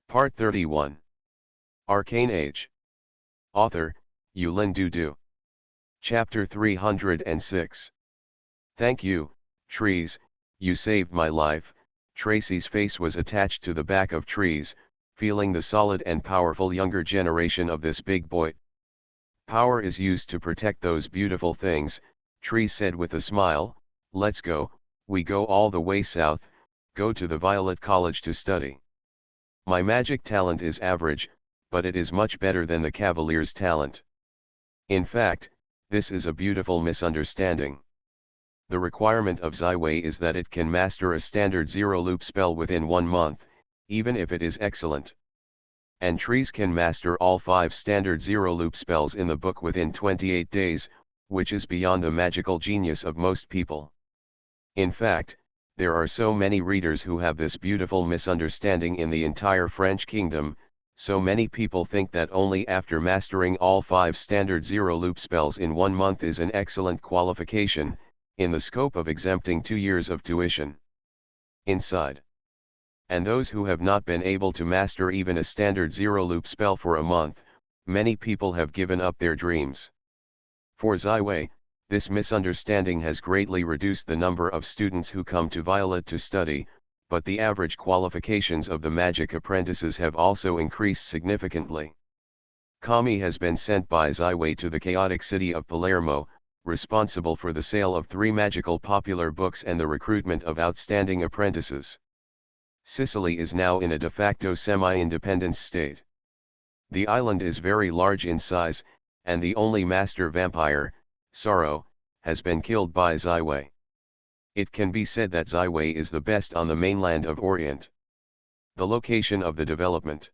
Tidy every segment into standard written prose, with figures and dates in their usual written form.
Part 31. Arcane Age. Author, Yulin Dudu. Chapter 306. Thank you, trees, you saved my life. Tracy's face was attached to the back of trees, feeling the solid and powerful younger generation of this big boy. Power is used to protect those beautiful things, Trees said with a smile. Let's go, we go all the way south, go to the Violet College to study. My magic talent is average, but it is much better than the Cavalier's talent. In fact, this is a beautiful misunderstanding. The requirement of Zaiwei is that it can master a standard zero-loop spell within 1 month, even if it is excellent. And Trees can master all 5 standard zero-loop spells in the book within 28 days, which is beyond the magical genius of most people. In fact, there are so many readers who have this beautiful misunderstanding in the entire French kingdom. So many people think that only after mastering all 5 standard zero-loop spells in 1 month is an excellent qualification, in the scope of exempting 2 years of tuition. Inside. And those who have not been able to master even a standard zero-loop spell for a month, many people have given up their dreams. For Zaiwei, this misunderstanding has greatly reduced the number of students who come to Violet to study, but the average qualifications of the magic apprentices have also increased significantly. Kami has been sent by Zaiwei to the chaotic city of Palermo, responsible for the sale of 3 magical popular books and the recruitment of outstanding apprentices. Sicily is now in a de facto semi-independent state. The island is very large in size, and the only master vampire, Sorrow, has been killed by Zaiwei. It can be said that Zaiwei is the best on the mainland of Orient. The location of the development.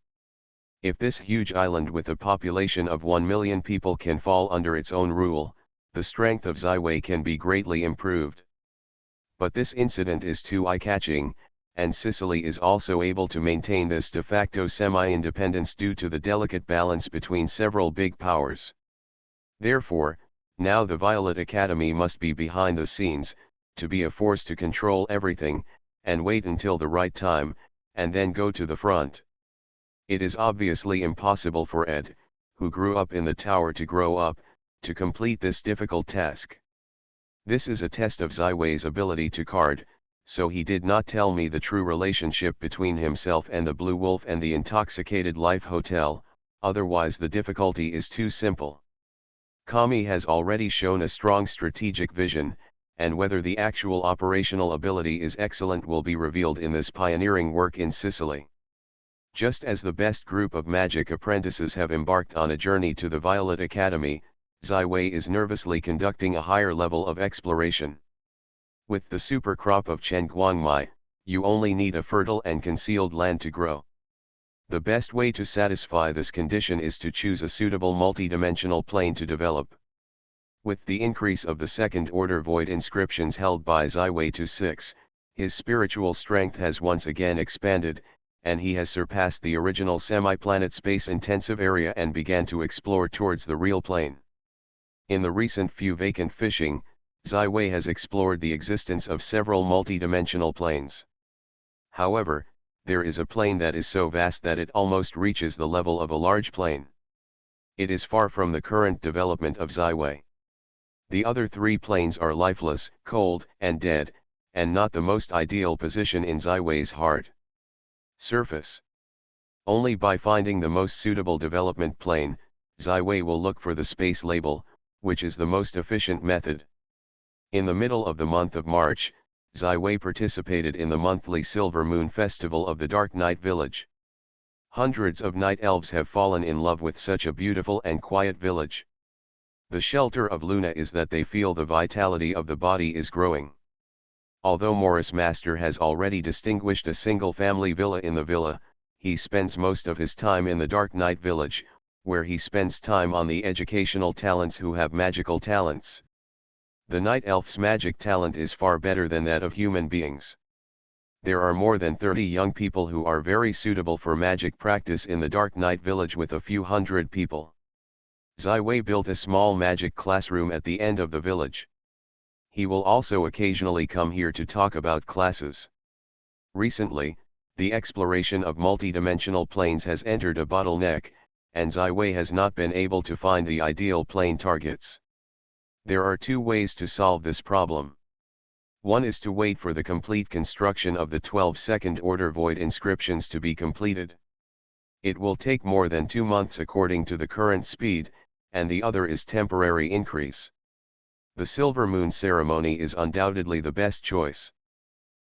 If this huge island with a population of 1 million people can fall under its own rule, the strength of Zaiwei can be greatly improved. But this incident is too eye-catching, and Sicily is also able to maintain this de facto semi-independence due to the delicate balance between several big powers. Therefore, now the Violet Academy must be behind the scenes, to be a force to control everything, and wait until the right time, and then go to the front. It is obviously impossible for Ed, who grew up in the tower, to grow up, to complete this difficult task. This is a test of Zaiwei's ability to card, so he did not tell me the true relationship between himself and the Blue Wolf and the Intoxicated Life Hotel, otherwise the difficulty is too simple. Kami has already shown a strong strategic vision, and whether the actual operational ability is excellent will be revealed in this pioneering work in Sicily. Just as the best group of magic apprentices have embarked on a journey to the Violet Academy, Zaiwei is nervously conducting a higher level of exploration. With the super crop of Chengguangmai, you only need a fertile and concealed land to grow. The best way to satisfy this condition is to choose a suitable multidimensional plane to develop. With the increase of the second-order void inscriptions held by Zaiwei to 6, his spiritual strength has once again expanded, and he has surpassed the original semi-planet space-intensive area and began to explore towards the real plane. In the recent few vacant fishing, Zaiwei has explored the existence of several multidimensional planes. However, there is a plane that is so vast that it almost reaches the level of a large plane. It is far from the current development of Zaiwei. The other 3 planes are lifeless, cold, and dead, and not the most ideal position in Zaiwei's heart. Surface. Only by finding the most suitable development plane, Zaiwei will look for the space label, which is the most efficient method. In the middle of the month of March, Zaiwei participated in the monthly Silver Moon Festival of the Dark Night Village. Hundreds of night elves have fallen in love with such a beautiful and quiet village. The shelter of Luna is that they feel the vitality of the body is growing. Although Morris Master has already distinguished a single-family villa in the villa, he spends most of his time in the Dark Night Village, where he spends time on the educational talents who have magical talents. The night elf's magic talent is far better than that of human beings. There are more than 30 young people who are very suitable for magic practice in the Dark Night Village with a few hundred people. Zaiwei built a small magic classroom at the end of the village. He will also occasionally come here to talk about classes. Recently, The exploration of multidimensional planes has entered a bottleneck, and Zaiwei has not been able to find the ideal plane targets. There are two ways to solve this problem. One is to wait for the complete construction of the 12 second order void inscriptions to be completed. It will take more than 2 months according to the current speed, and the other is temporary increase. The Silver Moon ceremony is undoubtedly the best choice.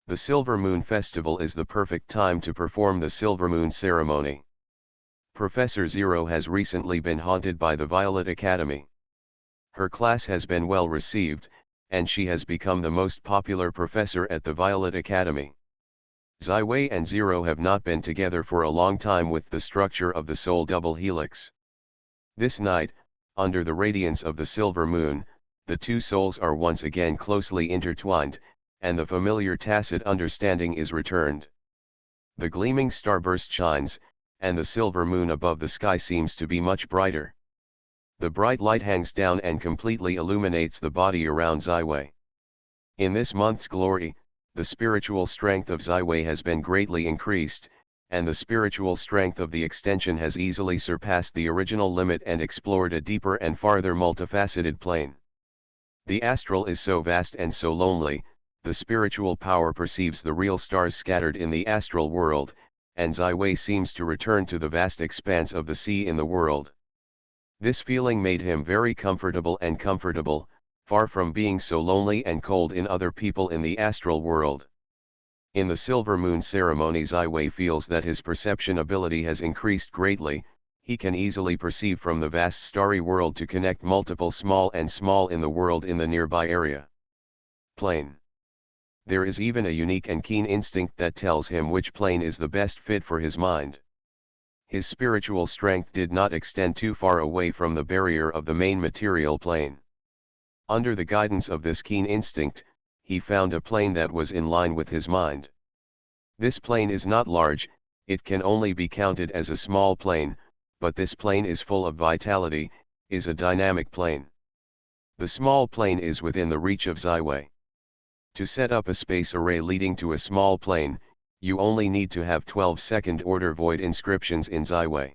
The Silver Moon Festival is the perfect time to perform the Silver Moon ceremony. Professor Zero has recently been haunted by the Violet Academy. Her class has been well received, and she has become the most popular professor at the Violet Academy. Zaiwei and Zero have not been together for a long time with the structure of the soul double helix. This night, under the radiance of the silver moon, the two souls are once again closely intertwined, and the familiar tacit understanding is returned. The gleaming starburst shines, and the silver moon above the sky seems to be much brighter. The bright light hangs down and completely illuminates the body around Zaiwei. In this month's glory, the spiritual strength of Zaiwei has been greatly increased, and the spiritual strength of the extension has easily surpassed the original limit and explored a deeper and farther multifaceted plane. The astral is so vast and so lonely, the spiritual power perceives the real stars scattered in the astral world, and Zaiwei seems to return to the vast expanse of the sea in the world. This feeling made him very comfortable, far from being so lonely and cold in other people in the astral world. In the Silver Moon ceremony, Zaiwei feels that his perception ability has increased greatly. He can easily perceive from the vast starry world to connect multiple small in the world in the nearby area. Plane. There is even a unique and keen instinct that tells him which plane is the best fit for his mind. His spiritual strength did not extend too far away from the barrier of the main material plane. Under the guidance of this keen instinct, he found a plane that was in line with his mind. This plane is not large, it can only be counted as a small plane, but this plane is full of vitality, is a dynamic plane. The small plane is within the reach of Zaiwei. To set up a space array leading to a small plane, you only need to have 12 second order void inscriptions in Zaiwei.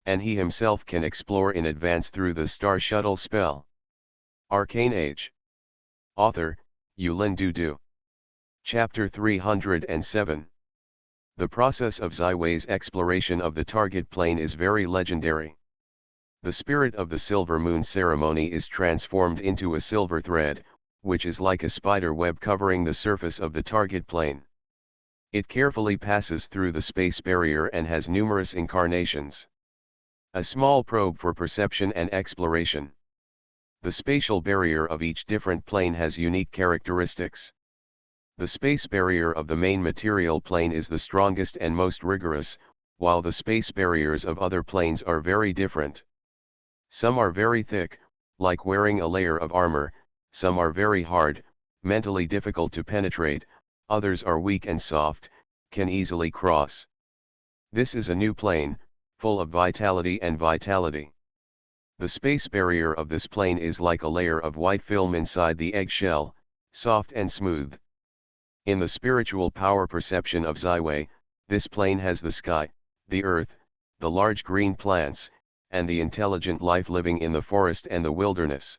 And he himself can explore in advance through the Star Shuttle spell. Arcane Age. Author, Yulin Du. Chapter 307. The process of Zaiwei's exploration of the target plane is very legendary. The spirit of the Silver Moon ceremony is transformed into a silver thread, which is like a spider web covering the surface of the target plane. It carefully passes through the space barrier and has numerous incarnations. A small probe for perception and exploration. The spatial barrier of each different plane has unique characteristics. The space barrier of the main material plane is the strongest and most rigorous, while the space barriers of other planes are very different. Some are very thick, like wearing a layer of armor, some are very hard, mentally difficult to penetrate, others are weak and soft, can easily cross. This is a new plane, full of vitality and vitality. The space barrier of this plane is like a layer of white film inside the eggshell, soft and smooth. In the spiritual power perception of Zaiwei, this plane has the sky, the earth, the large green plants, and the intelligent life living in the forest and the wilderness.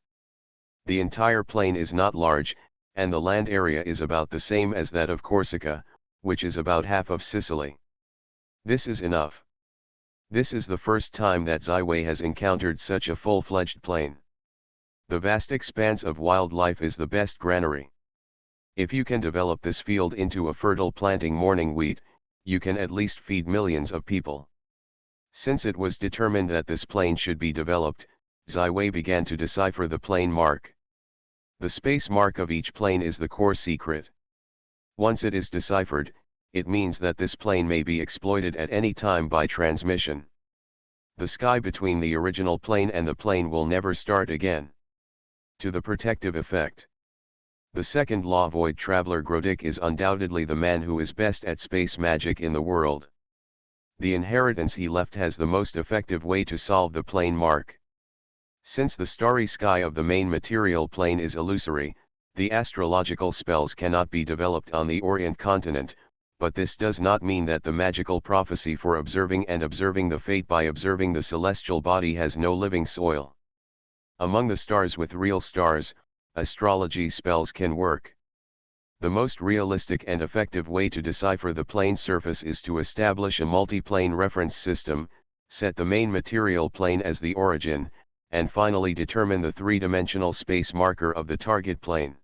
The entire plane is not large, and the land area is about the same as that of Corsica, which is about half of Sicily. This is enough. This is the first time that Zaiwei has encountered such a full-fledged plane. The vast expanse of wildlife is the best granary. If you can develop this field into a fertile planting morning wheat, you can at least feed millions of people. Since it was determined that this plane should be developed, Zaiwei began to decipher the plane mark. The space mark of each plane is the core secret. Once it is deciphered, it means that this plane may be exploited at any time by transmission. The sky between the original plane and the plane will never start again. To the protective effect. The second law void traveler Grodik is undoubtedly the man who is best at space magic in the world. The inheritance he left has the most effective way to solve the plane mark. Since the starry sky of the main material plane is illusory, the astrological spells cannot be developed on the Orient continent, but this does not mean that the magical prophecy for observing the fate by observing the celestial body has no living soil. Among the stars with real stars, astrology spells can work. The most realistic and effective way to decipher the plane surface is to establish a multi-plane reference system, set the main material plane as the origin, and finally determine the three-dimensional space marker of the target plane.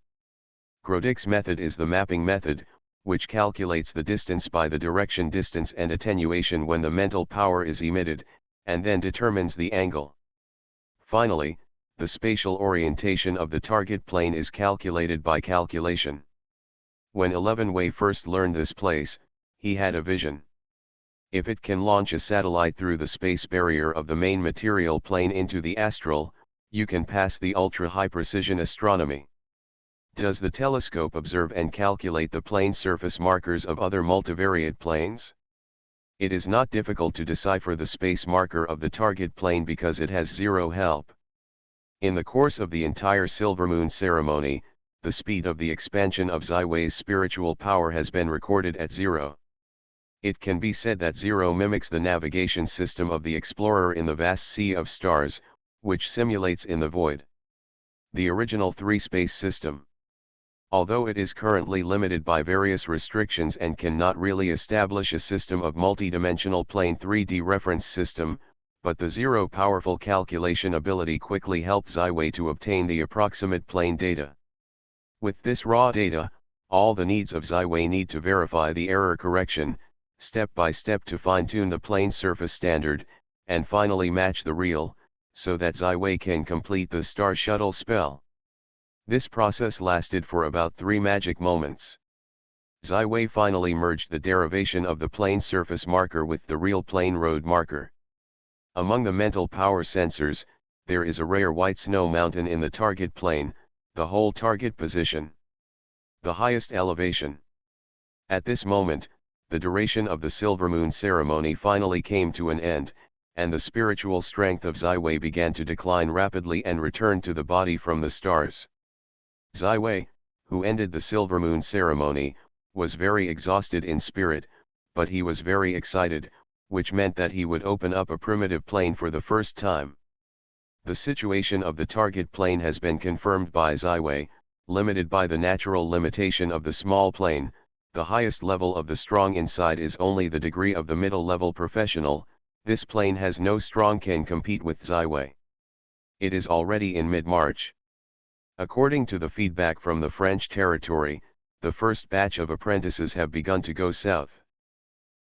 Grodic's method is the mapping method, which calculates the distance by the direction distance and attenuation when the mental power is emitted, and then determines the angle. Finally, the spatial orientation of the target plane is calculated by calculation. When 11-Way first learned this place, he had a vision. If it can launch a satellite through the space barrier of the main material plane into the astral, you can pass the ultra-high precision astronomy. Does the telescope observe and calculate the plane surface markers of other multivariate planes? It is not difficult to decipher the space marker of the target plane because it has zero help. In the course of the entire Silvermoon ceremony, the speed of the expansion of Zai-Wei's spiritual power has been recorded at 0. It can be said that 0 mimics the navigation system of the explorer in the vast sea of stars, which simulates in the void the original three-space system. Although it is currently limited by various restrictions and cannot really establish a system of multi-dimensional plane 3D reference system, but the 0 powerful calculation ability quickly helped Zai-Wei to obtain the approximate plane data. With this raw data, all the needs of Zai-Wei need to verify the error correction, step by step to fine-tune the plane surface standard, and finally match the real, so that Zai-Wei can complete the Star Shuttle spell. This process lasted for about 3 magic moments. Zai-Wei finally merged the derivation of the plane surface marker with the real plane road marker. Among the mental power sensors, there is a rare white snow mountain in the target plane, the whole target position, the highest elevation. At this moment, the duration of the Silvermoon ceremony finally came to an end, and the spiritual strength of Zai-Wei began to decline rapidly and returned to the body from the stars. Zai-Wei, who ended the Silvermoon ceremony, was very exhausted in spirit, but he was very excited, which meant that he would open up a primitive plane for the first time. The situation of the target plane has been confirmed by Zai-Wei, limited by the natural limitation of the small plane. The highest level of the strong inside is only the degree of the middle level professional. This plane has no strong can compete with Zai-Wei. It is already in mid-March. According to the feedback from the French territory, the first batch of apprentices have begun to go south.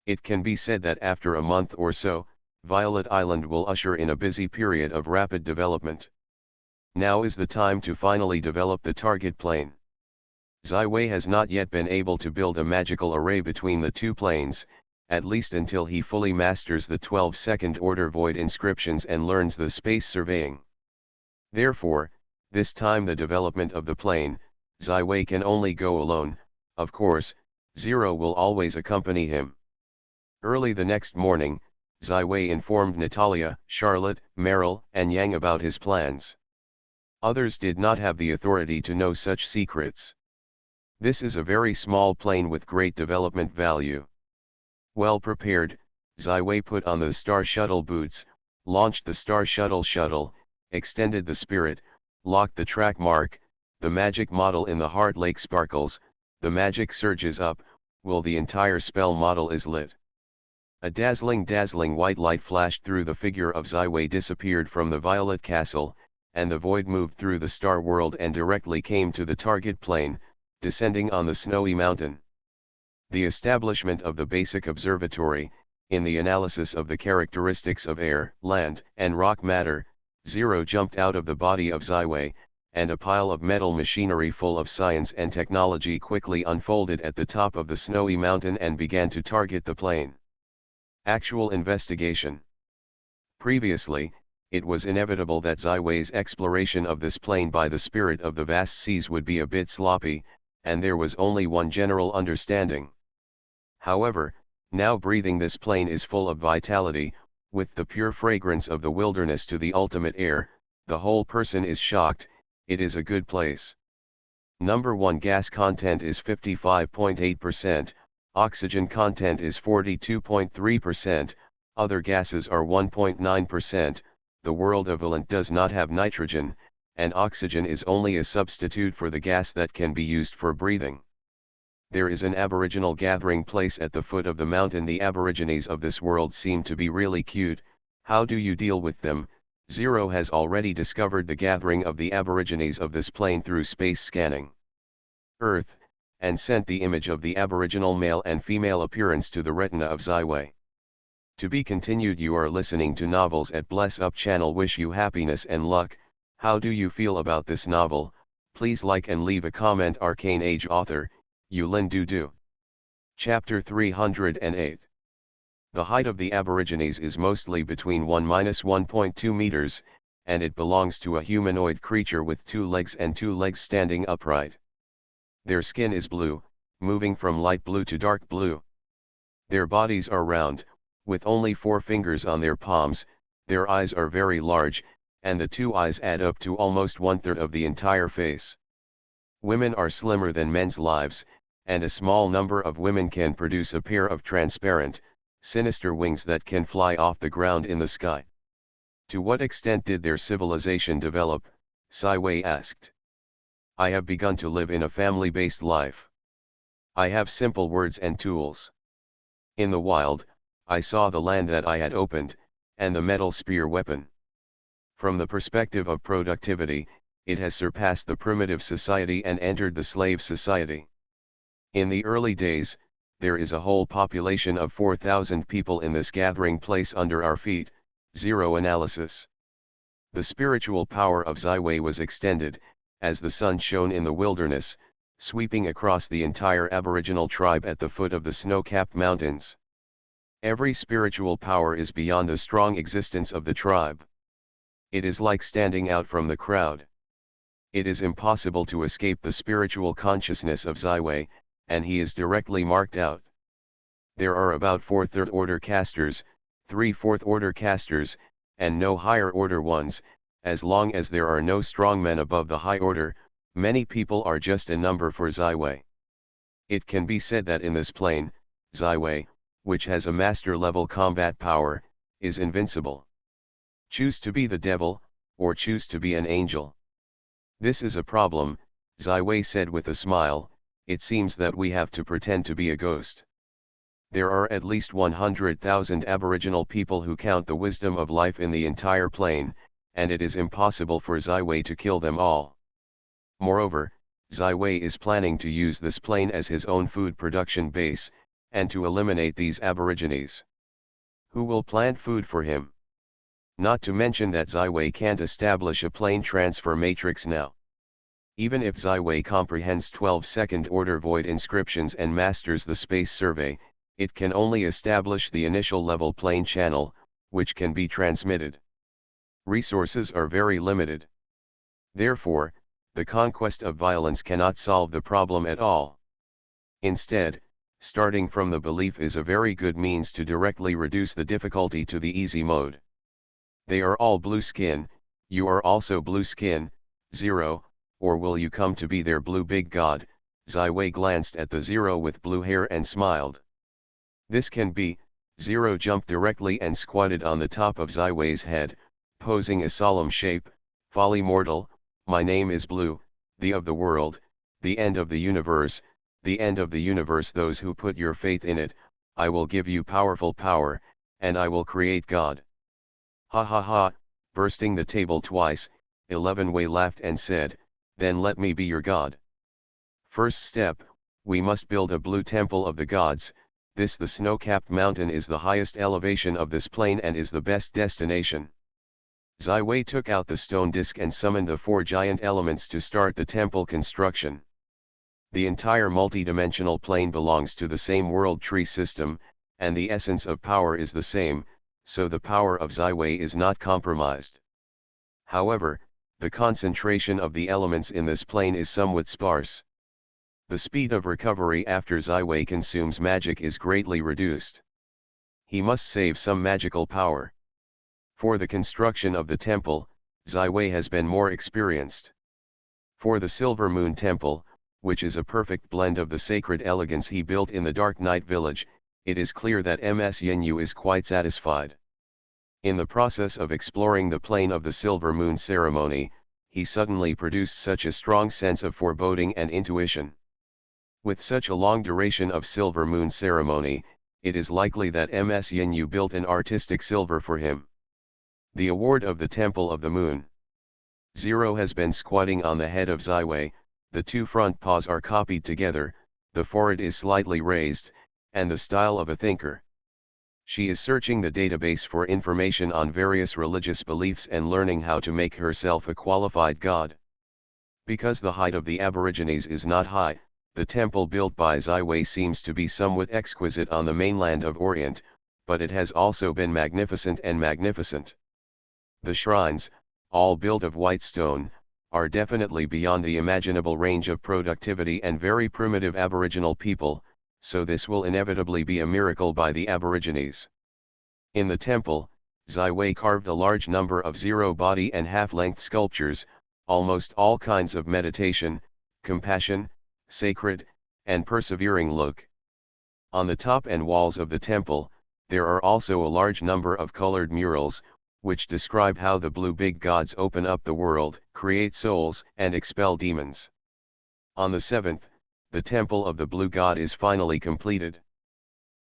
It can be said that after a month or so, Violet Island will usher in a busy period of rapid development. Now is the time to finally develop the target plane. Zai-Wei has not yet been able to build a magical array between the two planes, at least until he fully masters the 12 second-order void inscriptions and learns the space surveying. Therefore, this time the development of the plane, Zai-Wei can only go alone. Of course, 0 will always accompany him. Early the next morning, Zai-Wei informed Natalia, Charlotte, Meryl, and Yang about his plans. Others did not have the authority to know such secrets. This is a very small plane with great development value. Well prepared, Zai-Wei put on the Star Shuttle boots, launched the Star Shuttle, extended the spirit, locked the track mark, the magic model in the heart lake sparkles, the magic surges up, while the entire spell model is lit. A dazzling white light flashed through the figure of Zai-Wei, disappeared from the Violet Castle, and the void moved through the star world and directly came to the target plane, descending on the snowy mountain. The establishment of the basic observatory, in the analysis of the characteristics of air, land, and rock matter, 0 jumped out of the body of Zai-Wei, and a pile of metal machinery full of science and technology quickly unfolded at the top of the snowy mountain and began to target the plane. Actual investigation. Previously, it was inevitable that Zai-Wei's exploration of this plane by the spirit of the vast seas would be a bit sloppy, and there was only one general understanding. However, now breathing this plane is full of vitality, with the pure fragrance of the wilderness to the ultimate air, the whole person is shocked. It is a good place. Number 1 gas content is 55.8%, Oxygen content is 42.3%, other gases are 1.9%, the world of Valant does not have nitrogen, and oxygen is only a substitute for the gas that can be used for breathing. There is an aboriginal gathering place at the foot of the mountain. The aborigines of this world seem to be really cute. How do you deal with them? Zero has already discovered the gathering of the aborigines of this plane through space scanning Earth, and sent the image of the aboriginal male and female appearance to the retina of Zyway. To be continued. You are listening to Novels at Bless Up channel. Wish you happiness and luck. How do you feel about this novel? Please like and leave a comment. Arcane Age author, Yulin Dudu. Chapter 308. The height of the Aborigines is mostly between 1–1.2 meters, and it belongs to a humanoid creature with 2 legs and 2 legs standing upright. Their skin is blue, moving from light blue to dark blue. Their bodies are round, with only 4 fingers on their palms. Their eyes are very large, and the 2 eyes add up to almost 1/3 of the entire face. Women are slimmer than men's lives, and a small number of women can produce a pair of transparent, sinister wings that can fly off the ground in the sky. To what extent did their civilization develop? Zyway asked. I have begun to live in a family-based life. I have simple words and tools. In the wild, I saw the land that I had opened, and the metal spear weapon. From the perspective of productivity, it has surpassed the primitive society and entered the slave society. In the early days, there is a whole population of 4,000 people in this gathering place under our feet. Zero analysis. The spiritual power of Zyway was extended, as the sun shone in the wilderness, sweeping across the entire Aboriginal tribe at the foot of the snow-capped mountains. Every spiritual power is beyond the strong existence of the tribe. It is like standing out from the crowd. It is impossible to escape the spiritual consciousness of Zyway, and he is directly marked out. There are about 4 third-order casters, 3 fourth-order casters, and no higher-order ones. As long as there are no strong men above the high order, many people are just a number for Zyway. It can be said that in this plane, Zyway, which has a master-level combat power, is invincible. Choose to be the devil, or choose to be an angel. This is a problem, Zyway said with a smile. It seems that we have to pretend to be a ghost. There are at least 100,000 Aboriginal people who count the wisdom of life in the entire plane, and it is impossible for Zyway to kill them all. Moreover, Zyway is planning to use this plane as his own food production base, and to eliminate these Aborigines. Who will plant food for him? Not to mention that Zyway can't establish a plane transfer matrix now. Even if Zyway comprehends 12 second-order void inscriptions and masters the space survey, it can only establish the initial level plane channel, which can be transmitted. Resources are very limited. Therefore, the conquest of violence cannot solve the problem at all. Instead, starting from the belief is a very good means to directly reduce the difficulty to the easy mode. They are all blue skin, you are also blue skin, Zero, or will you come to be their blue big god? Zyway glanced at the Zero with blue hair and smiled. This can be. Zero jumped directly and squatted on the top of Zyway's head, posing a solemn shape. Folly mortal, my name is Blue, the of the world, the end of the universe, the end of the universe. Those who put your faith in it, I will give you powerful power, and I will create God. Ha ha ha, bursting the table twice, 11way laughed and said, then let me be your God. First step, we must build a blue temple of the gods. This the snow-capped mountain is the highest elevation of this plane and is the best destination. Zyway took out the stone disk and summoned the 4 giant elements to start the temple construction. The entire multidimensional plane belongs to the same world tree system, and the essence of power is the same, so the power of Zyway is not compromised. However, the concentration of the elements in this plane is somewhat sparse. The speed of recovery after Zyway consumes magic is greatly reduced. He must save some magical power. For the construction of the temple, Zyway has been more experienced. For the Silver Moon Temple, which is a perfect blend of the sacred elegance he built in the Dark Knight village, it is clear that Ms. Yenyu is quite satisfied. In the process of exploring the plane of the Silver Moon ceremony, he suddenly produced such a strong sense of foreboding and intuition. With such a long duration of Silver Moon ceremony, it is likely that Ms. Yenyu built an artistic silver for him. The award of the Temple of the Moon. Zero has been squatting on the head of Ziwei, the two front paws are copied together, the forehead is slightly raised, and the style of a thinker. She is searching the database for information on various religious beliefs and learning how to make herself a qualified god. Because the height of the Aborigines is not high, the temple built by Ziwei seems to be somewhat exquisite on the mainland of Orient, but it has also been magnificent and magnificent. The shrines, all built of white stone, are definitely beyond the imaginable range of productivity and very primitive Aboriginal people, so this will inevitably be a miracle by the Aborigines. In the temple, Ziwei carved a large number of zero-body and half-length sculptures, almost all kinds of meditation, compassion, sacred, and persevering look. On the top and walls of the temple, there are also a large number of colored murals, which describe how the blue big gods open up the world, create souls, and expel demons. On the 7th, the temple of the blue god is finally completed.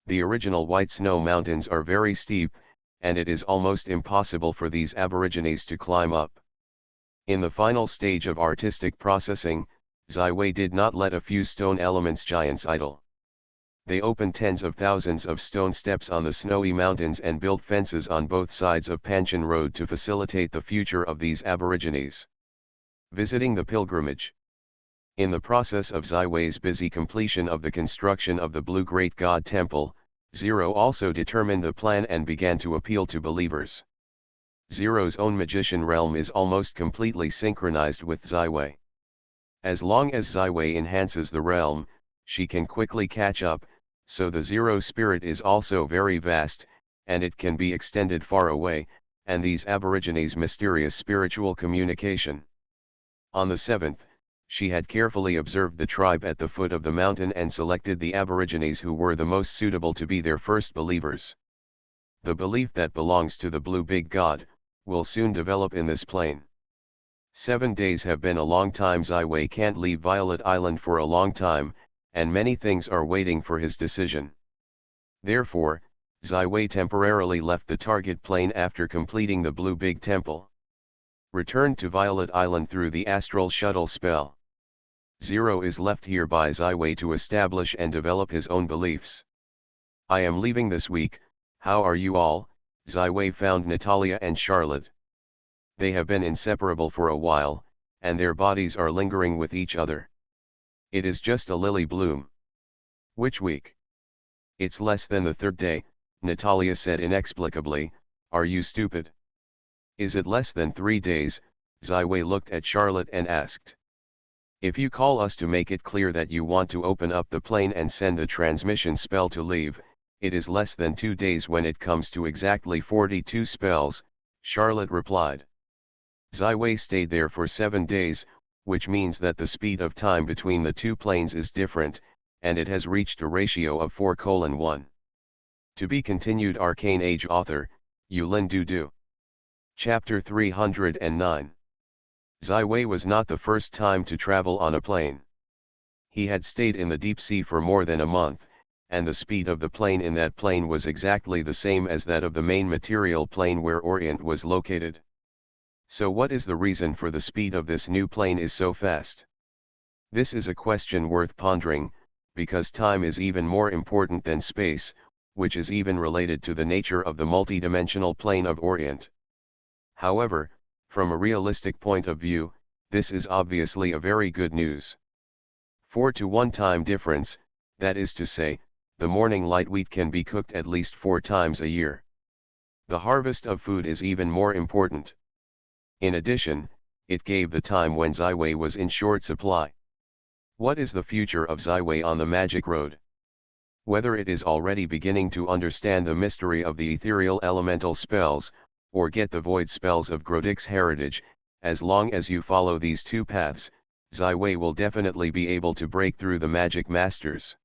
The original white snow mountains are very steep, and it is almost impossible for these Aborigines to climb up. In the final stage of artistic processing, Ziwei did not let a few stone elements giants idle. They opened tens of thousands of stone steps on the snowy mountains and built fences on both sides of Panshin Road to facilitate the future of these Aborigines. Visiting the pilgrimage. In the process of Ziwei's busy completion of the construction of the Blue Great God Temple, Zero also determined the plan and began to appeal to believers. Zero's own magician realm is almost completely synchronized with Ziwei. As long as Ziwei enhances the realm, she can quickly catch up, so the Zero spirit is also very vast, and it can be extended far away, and these Aborigines' mysterious spiritual communication. On the 7th, she had carefully observed the tribe at the foot of the mountain and selected the Aborigines who were the most suitable to be their first believers. The belief that belongs to the Blue Big God will soon develop in this plane. 7 days have been a long time. Ziwei can't leave Violet Island for a long time, and many things are waiting for his decision. Therefore, Ziwei temporarily left the target plane after completing the Blue Big Temple. Returned to Violet Island through the astral shuttle spell. Zero is left here by Ziwei to establish and develop his own beliefs. I am leaving this week, how are you all? Ziwei found Natalia and Charlotte. They have been inseparable for a while, and their bodies are lingering with each other. It is just a lily bloom. Which week? It's less than the 3rd day, Natalia said inexplicably, are you stupid? Is it less than 3 days? Ziwei looked at Charlotte and asked. If you call us to make it clear that you want to open up the plane and send the transmission spell to leave, it is less than 2 days when it comes to exactly 42 spells, Charlotte replied. Ziwei stayed there for 7 days, which means that the speed of time between the two planes is different, and it has reached a ratio of 4:1. To be continued. Arcane Age author, Yulin Dudu. Chapter 309. Ziwei was not the first time to travel on a plane. He had stayed in the deep sea for more than a month, and the speed of the plane in that plane was exactly the same as that of the main material plane where Orient was located. So what is the reason for the speed of this new plane is so fast? This is a question worth pondering, because time is even more important than space, which is even related to the nature of the multidimensional plane of Orient. However, from a realistic point of view, this is obviously a very good news. 4:1 time difference, that is to say, the morning light wheat can be cooked at least 4 times a year. The harvest of food is even more important. In addition, it gave the time when Ziwei was in short supply. What is the future of Ziwei on the magic road? Whether it is already beginning to understand the mystery of the ethereal elemental spells, or get the void spells of Grodik's heritage, as long as you follow these two paths, Wei will definitely be able to break through the magic masters.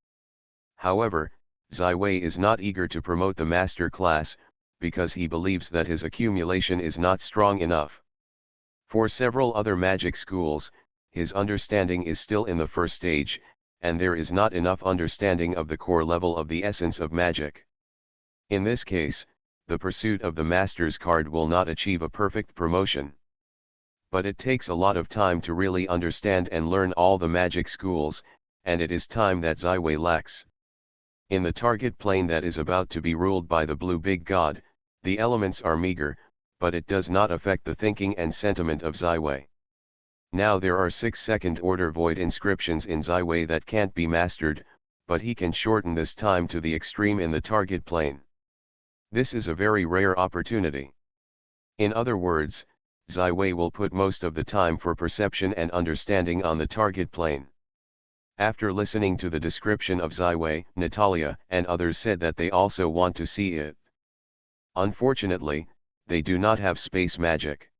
However, Wei is not eager to promote the master class, because he believes that his accumulation is not strong enough. For several other magic schools, his understanding is still in the first stage, and there is not enough understanding of the core level of the essence of magic. In this case, the pursuit of the master's card will not achieve a perfect promotion. But it takes a lot of time to really understand and learn all the magic schools, and it is time that Wei lacks. In the target plane that is about to be ruled by the blue big god, the elements are meager, but it does not affect the thinking and sentiment of Wei. Now there are 6 second-order void inscriptions in Wei that can't be mastered, but he can shorten this time to the extreme in the target plane. This is a very rare opportunity. In other words, Wei will put most of the time for perception and understanding on the target plane. After listening to the description of Wei, Natalia and others said that they also want to see it. Unfortunately, they do not have space magic.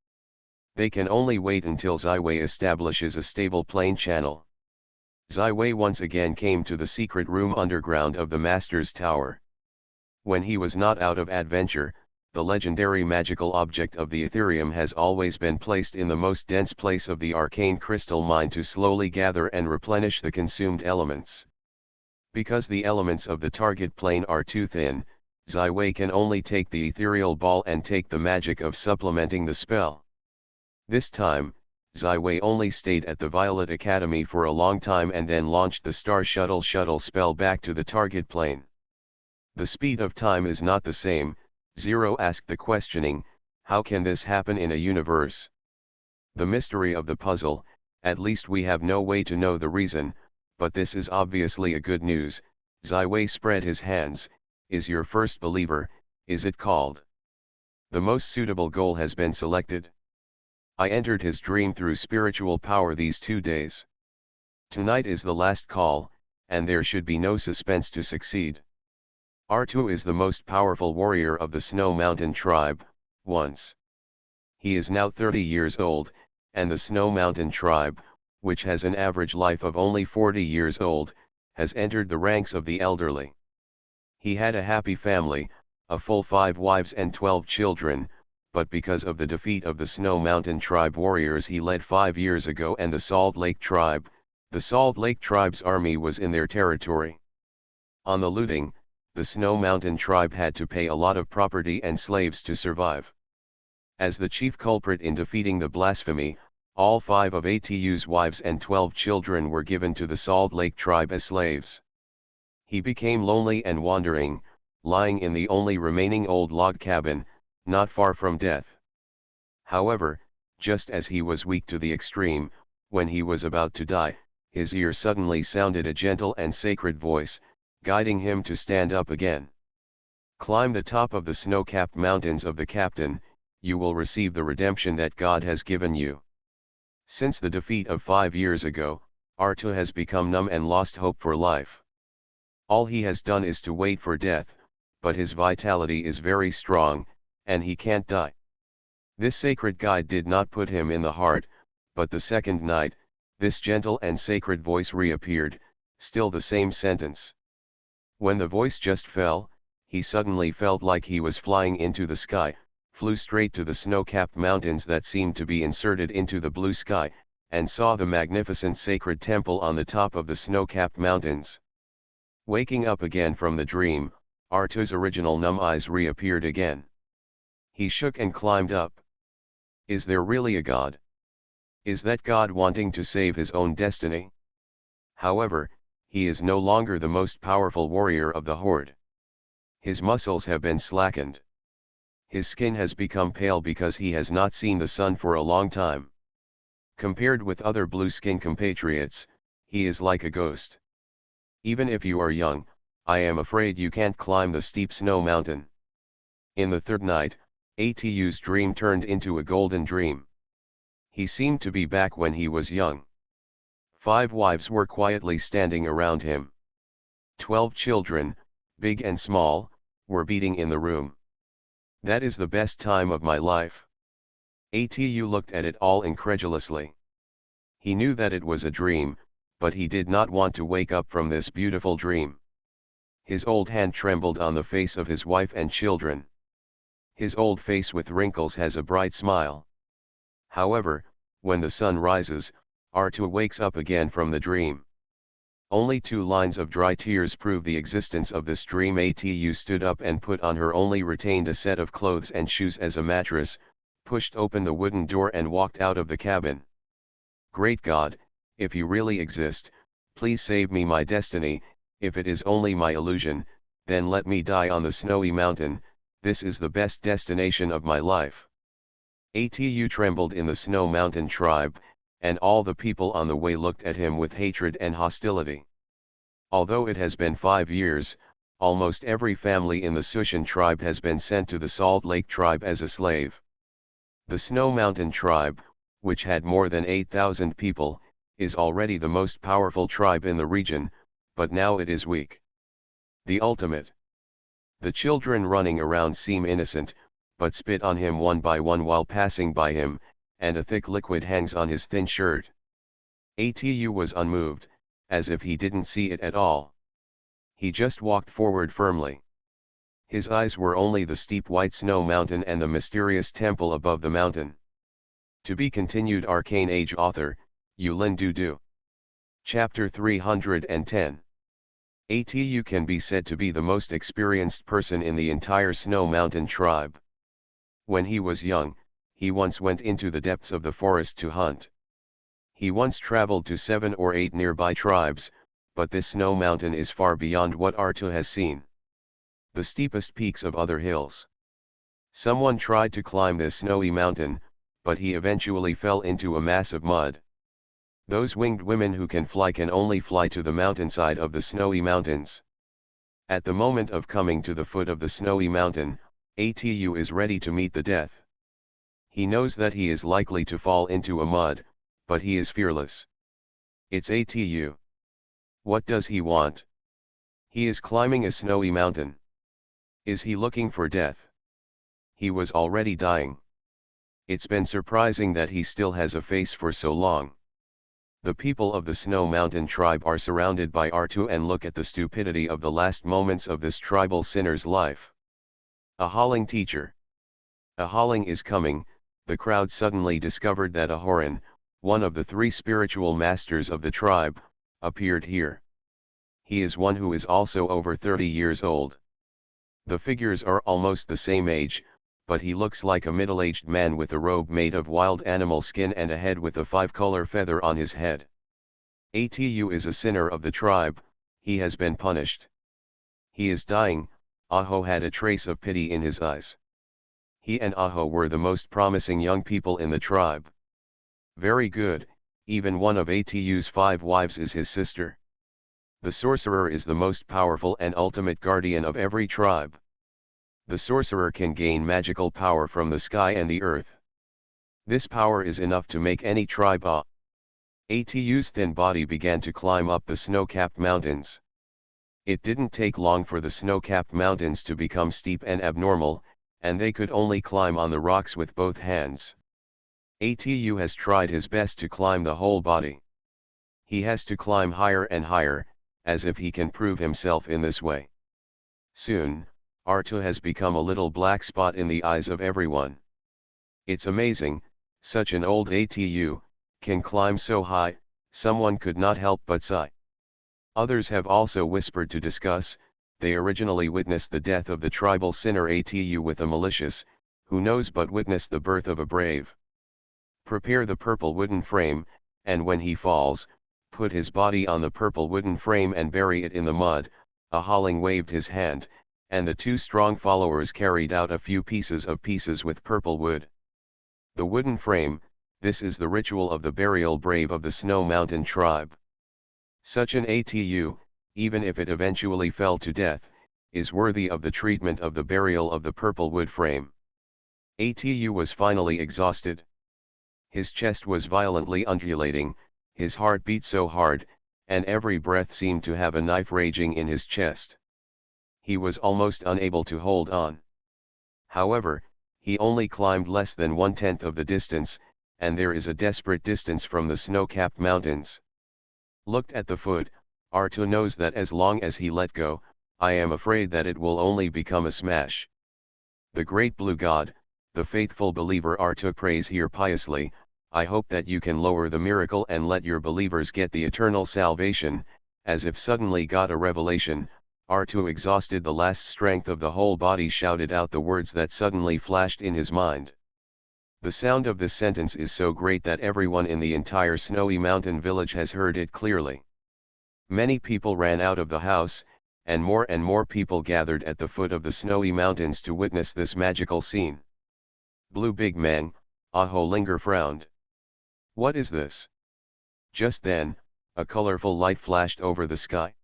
They can only wait until Wei establishes a stable plane channel. Wei once again came to the secret room underground of the Master's Tower. When he was not out of adventure, the legendary magical object of the Ethereum has always been placed in the most dense place of the arcane crystal mine to slowly gather and replenish the consumed elements. Because the elements of the target plane are too thin, Wei can only take the ethereal ball and take the magic of supplementing the spell. This time, Wei only stayed at the Violet Academy for a long time and then launched the Star Shuttle spell back to the target plane. The speed of time is not the same. Zero asked the questioning, how can this happen in a universe? The mystery of the puzzle, at least we have no way to know the reason, but this is obviously a good news. Wei spread his hands. Is your first believer, is it called? The most suitable goal has been selected. I entered his dream through spiritual power these 2 days. Tonight is the last call, and there should be no suspense to succeed. Artu is the most powerful warrior of the Snow Mountain tribe, once. He is now 30 years old, and the Snow Mountain tribe, which has an average life of only 40 years old, has entered the ranks of the elderly. He had a happy family, a full 5 wives and 12 children, but because of the defeat of the Snow Mountain tribe warriors he led 5 years ago and the Salt Lake tribe, the Salt Lake tribe's army was in their territory. On the looting, the Snow Mountain tribe had to pay a lot of property and slaves to survive. As the chief culprit in defeating the blasphemy, all 5 of Atu's wives and 12 children were given to the Salt Lake tribe as slaves. He became lonely and wandering, lying in the only remaining old log cabin, not far from death. However, just as he was weak to the extreme, when he was about to die, his ear suddenly sounded a gentle and sacred voice, guiding him to stand up again. Climb the top of the snow-capped mountains of the captain, you will receive the redemption that God has given you. Since the defeat of 5 years ago, Artu has become numb and lost hope for life. All he has done is to wait for death, but his vitality is very strong, and he can't die. This sacred guide did not put him in the heart, but the second night, this gentle and sacred voice reappeared, still the same sentence. When the voice just fell, he suddenly felt like he was flying into the sky, flew straight to the snow-capped mountains that seemed to be inserted into the blue sky, and saw the magnificent sacred temple on the top of the snow-capped mountains. Waking up again from the dream, Artu's original numb eyes reappeared again. He shook and climbed up. Is there really a God? Is that God wanting to save his own destiny? However, he is no longer the most powerful warrior of the horde. His muscles have been slackened. His skin has become pale because he has not seen the sun for a long time. Compared with other blue-skin compatriots, he is like a ghost. Even if you are young, I am afraid you can't climb the steep snow mountain. In the third night, Atu's dream turned into a golden dream. He seemed to be back when he was young. 5 wives were quietly standing around him. 12 children, big and small, were beating in the room. That is the best time of my life. Atu looked at it all incredulously. He knew that it was a dream, but he did not want to wake up from this beautiful dream. His old hand trembled on the face of his wife and children. His old face with wrinkles has a bright smile. However, when the sun rises, Artu wakes up again from the dream. Only 2 lines of dry tears prove the existence of this dream. Atu stood up and put on her only retained a set of clothes and shoes as a mattress, pushed open the wooden door and walked out of the cabin. Great God, if you really exist, please save me my destiny. If it is only my illusion, then let me die on the snowy mountain. This is the best destination of my life. Atu trembled in the Snow Mountain tribe, and all the people on the way looked at him with hatred and hostility. Although it has been 5 years, almost every family in the Sushan tribe has been sent to the Salt Lake tribe as a slave. The Snow Mountain tribe, which had more than 8,000 people, is already the most powerful tribe in the region, but now it is weak. The ultimate. The children running around seem innocent, but spit on him one by one while passing by him, and a thick liquid hangs on his thin shirt. Atu was unmoved, as if he didn't see it at all. He just walked forward firmly. His eyes were only the steep white snow mountain and the mysterious temple above the mountain. To be continued. Arcane Age author, Yulin Dudu. Chapter 310. Atu can be said to be the most experienced person in the entire Snow Mountain tribe. When he was young, he once went into the depths of the forest to hunt. He once traveled to 7 or 8 nearby tribes, but this snow mountain is far beyond what Artu has seen. The steepest peaks of other hills. Someone tried to climb this snowy mountain, but he eventually fell into a mass of mud. Those winged women who can only fly to the mountainside of the snowy mountains. At the moment of coming to the foot of the snowy mountain, Atu is ready to meet the death. He knows that he is likely to fall into a mud, but he is fearless. It's Atu. What does he want? He is climbing a snowy mountain. Is he looking for death? He was already dying. It's been surprising that he still has a face for so long. The people of the Snow Mountain tribe are surrounded by Artu and look at the stupidity of the last moments of this tribal sinner's life. A howling teacher. A howling is coming. The crowd suddenly discovered that Ahoran, one of the 3 spiritual masters of the tribe, appeared here. He is one who is also over 30 years old. The figures are almost the same age, but he looks like a middle-aged man with a robe made of wild animal skin and a head with a 5-color feather on his head. Atu is a sinner of the tribe. He has been punished. He is dying. Aho had a trace of pity in his eyes. He and Aho were the most promising young people in the tribe. Very good, even one of Atu's 5 wives is his sister. The sorcerer is the most powerful and ultimate guardian of every tribe. The sorcerer can gain magical power from the sky and the earth. This power is enough to make any tribe awe. Atu's thin body began to climb up the snow-capped mountains. It didn't take long for the snow-capped mountains to become steep and abnormal, and they could only climb on the rocks with both hands. Atu has tried his best to climb the whole body. He has to climb higher and higher, as if he can prove himself in this way. Soon, Artu has become a little black spot in the eyes of everyone. It's amazing, such an old Atu, can climb so high. Someone could not help but sigh. Others have also whispered to discuss. They originally witnessed the death of the tribal sinner Atu with a malicious, who knows but witnessed the birth of a brave. Prepare the purple wooden frame, and when he falls, put his body on the purple wooden frame and bury it in the mud. Ahaling waved his hand, and the 2 strong followers carried out a few pieces with purple wood. The wooden frame, this is the ritual of the burial brave of the Snow Mountain tribe. Such an Atu, even if it eventually fell to death, is worthy of the treatment of the burial of the purple wood frame. Atu was finally exhausted. His chest was violently undulating, his heart beat so hard, and every breath seemed to have a knife raging in his chest. He was almost unable to hold on. However, he only climbed less than 1/10 of the distance, and there is a desperate distance from the snow-capped mountains. Looked at the foot, Arto knows that as long as he let go, I am afraid that it will only become a smash. The great blue god, the faithful believer Arto prays here piously, I hope that you can lower the miracle and let your believers get the eternal salvation. As if suddenly got a revelation, Arto exhausted the last strength of the whole body shouted out the words that suddenly flashed in his mind. The sound of this sentence is so great that everyone in the entire snowy mountain village has heard it clearly. Many people ran out of the house, and more people gathered at the foot of the snowy mountains to witness this magical scene. Blue Big Man, Aho Linger frowned. What is this? Just then, a colorful light flashed over the sky.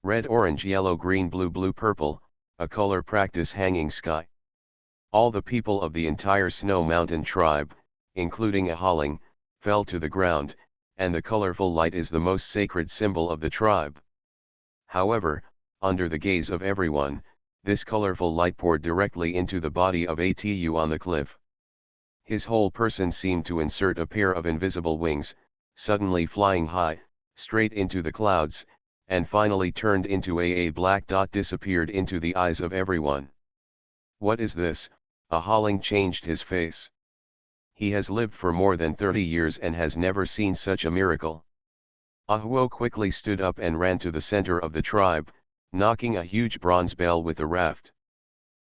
Red, orange, yellow, green, blue, purple, a color practice hanging sky. All the people of the entire Snow Mountain tribe, including Ahaling, fell to the ground, and the colorful light is the most sacred symbol of the tribe. However, under the gaze of everyone, this colorful light poured directly into the body of Atu on the cliff. His whole person seemed to insert a pair of invisible wings, suddenly flying high, straight into the clouds, and finally turned into a black dot disappeared into the eyes of everyone. What is this? Ahaling changed his face. He has lived for more than 30 years and has never seen such a miracle. Ahuo quickly stood up and ran to the center of the tribe, knocking a huge bronze bell with a raft.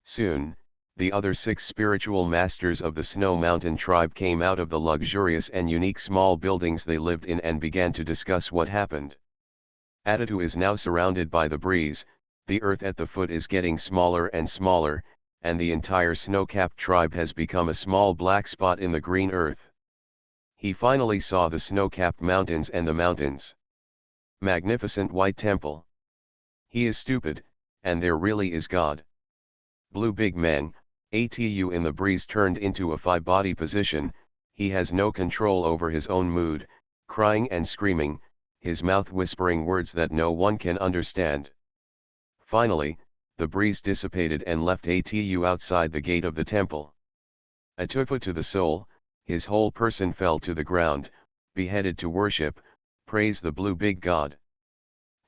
Soon, the other 6 spiritual masters of the Snow Mountain tribe came out of the luxurious and unique small buildings they lived in and began to discuss what happened. Atatu is now surrounded by the breeze, the earth at the foot is getting smaller and smaller, and the entire snow-capped tribe has become a small black spot in the green earth. He finally saw the snow-capped mountains and the mountains. Magnificent white temple. He is stupid, and there really is God. Blue Big Man, Atu in the breeze turned into a phi body position, he has no control over his own mood, crying and screaming, his mouth whispering words that no one can understand. Finally, the breeze dissipated and left Atu outside the gate of the temple. Atufu to the soul, his whole person fell to the ground, beheaded to worship, praise the blue big god.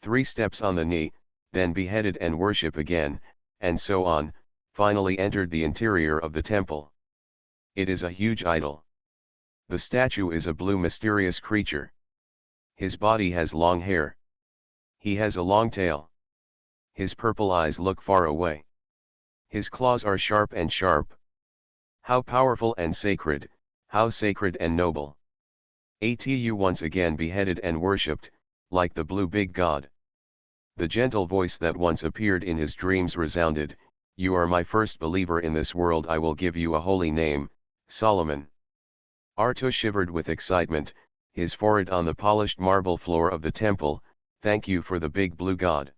3 steps on the knee, then beheaded and worship again, and so on, finally entered the interior of the temple. It is a huge idol. The statue is a blue mysterious creature. His body has long hair. He has a long tail. His purple eyes look far away. His claws are sharp and sharp. How powerful and sacred, how sacred and noble. Atu once again beheaded and worshipped, like the blue big god. The gentle voice that once appeared in his dreams resounded, "You are my first believer in this world, I will give you a holy name, Solomon." Arto shivered with excitement, his forehead on the polished marble floor of the temple. "Thank you for the big blue god.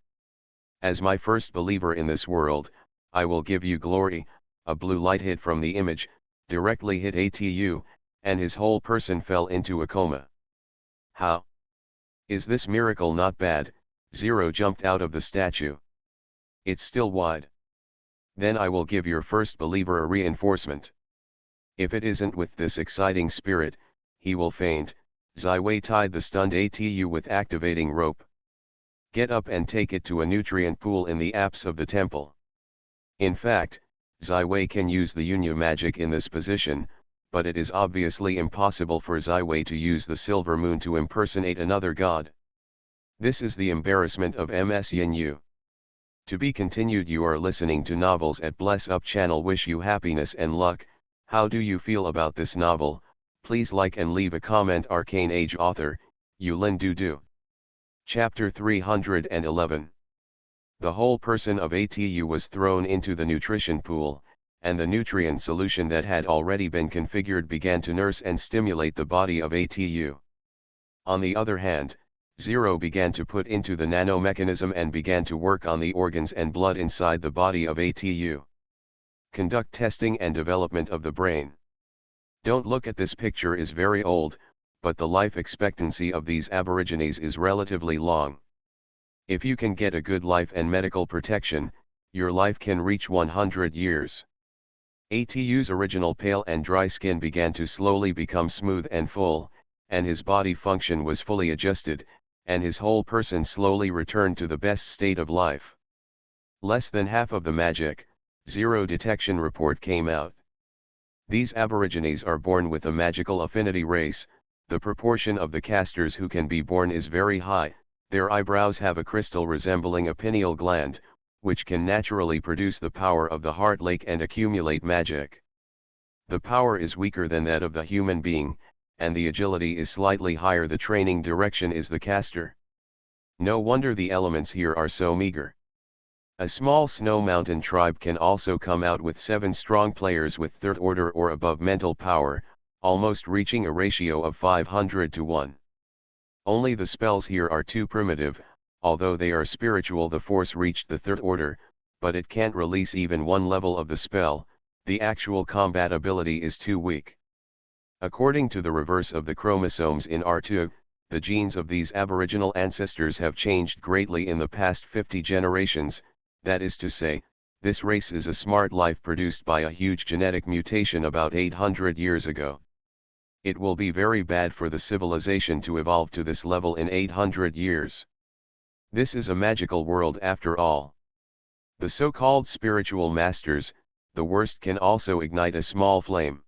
As my first believer in this world, I will give you glory." A blue light hit from the image, directly hit Atu, and his whole person fell into a coma. "How? Is this miracle not bad?" Zero jumped out of the statue. "It's still wide. Then I will give your first believer a reinforcement. If it isn't with this exciting spirit, he will faint." Ziwei tied the stunned Atu with activating rope. "Get up and take it to a nutrient pool in the apse of the temple." In fact, Ziwei can use the Yunya magic in this position, but it is obviously impossible for Ziwei to use the silver moon to impersonate another god. This is the embarrassment of MS Yin. To be continued. You are listening to Novels at Bless Up channel. Wish you happiness and luck. How do you feel about this novel? Please like and leave a comment. Arcane Age author, Yulin Dudu. Chapter 311. The whole person of Atu was thrown into the nutrition pool, and the nutrient solution that had already been configured began to nurse and stimulate the body of Atu. On the other hand, Zero began to put into the nanomechanism and began to work on the organs and blood inside the body of Atu. Conduct testing and development of the brain. Don't look at this picture is very old, but the life expectancy of these aborigines is relatively long. If you can get a good life and medical protection, your life can reach 100 years. Atu's original pale and dry skin began to slowly become smooth and full, and his body function was fully adjusted, and his whole person slowly returned to the best state of life. Less than half of the magic, zero detection report came out. These aborigines are born with a magical affinity race. The proportion of the casters who can be born is very high. Their eyebrows have a crystal resembling a pineal gland, which can naturally produce the power of the heart lake and accumulate magic. The power is weaker than that of the human being, and the agility is slightly higher. The training direction is the caster. No wonder the elements here are so meager. A small snow mountain tribe can also come out with 7 strong players with 3rd order or above mental power, almost reaching a ratio of 500 to 1. Only the spells here are too primitive. Although they are spiritual, the force reached the 3rd order, but it can't release even one level of the spell. The actual combat ability is too weak. According to the reverse of the chromosomes in R2, the genes of these aboriginal ancestors have changed greatly in the past 50 generations, that is to say, this race is a smart life produced by a huge genetic mutation about 800 years ago. It will be very bad for the civilization to evolve to this level in 800 years. This is a magical world after all. The so-called spiritual masters, the worst, can also ignite a small flame.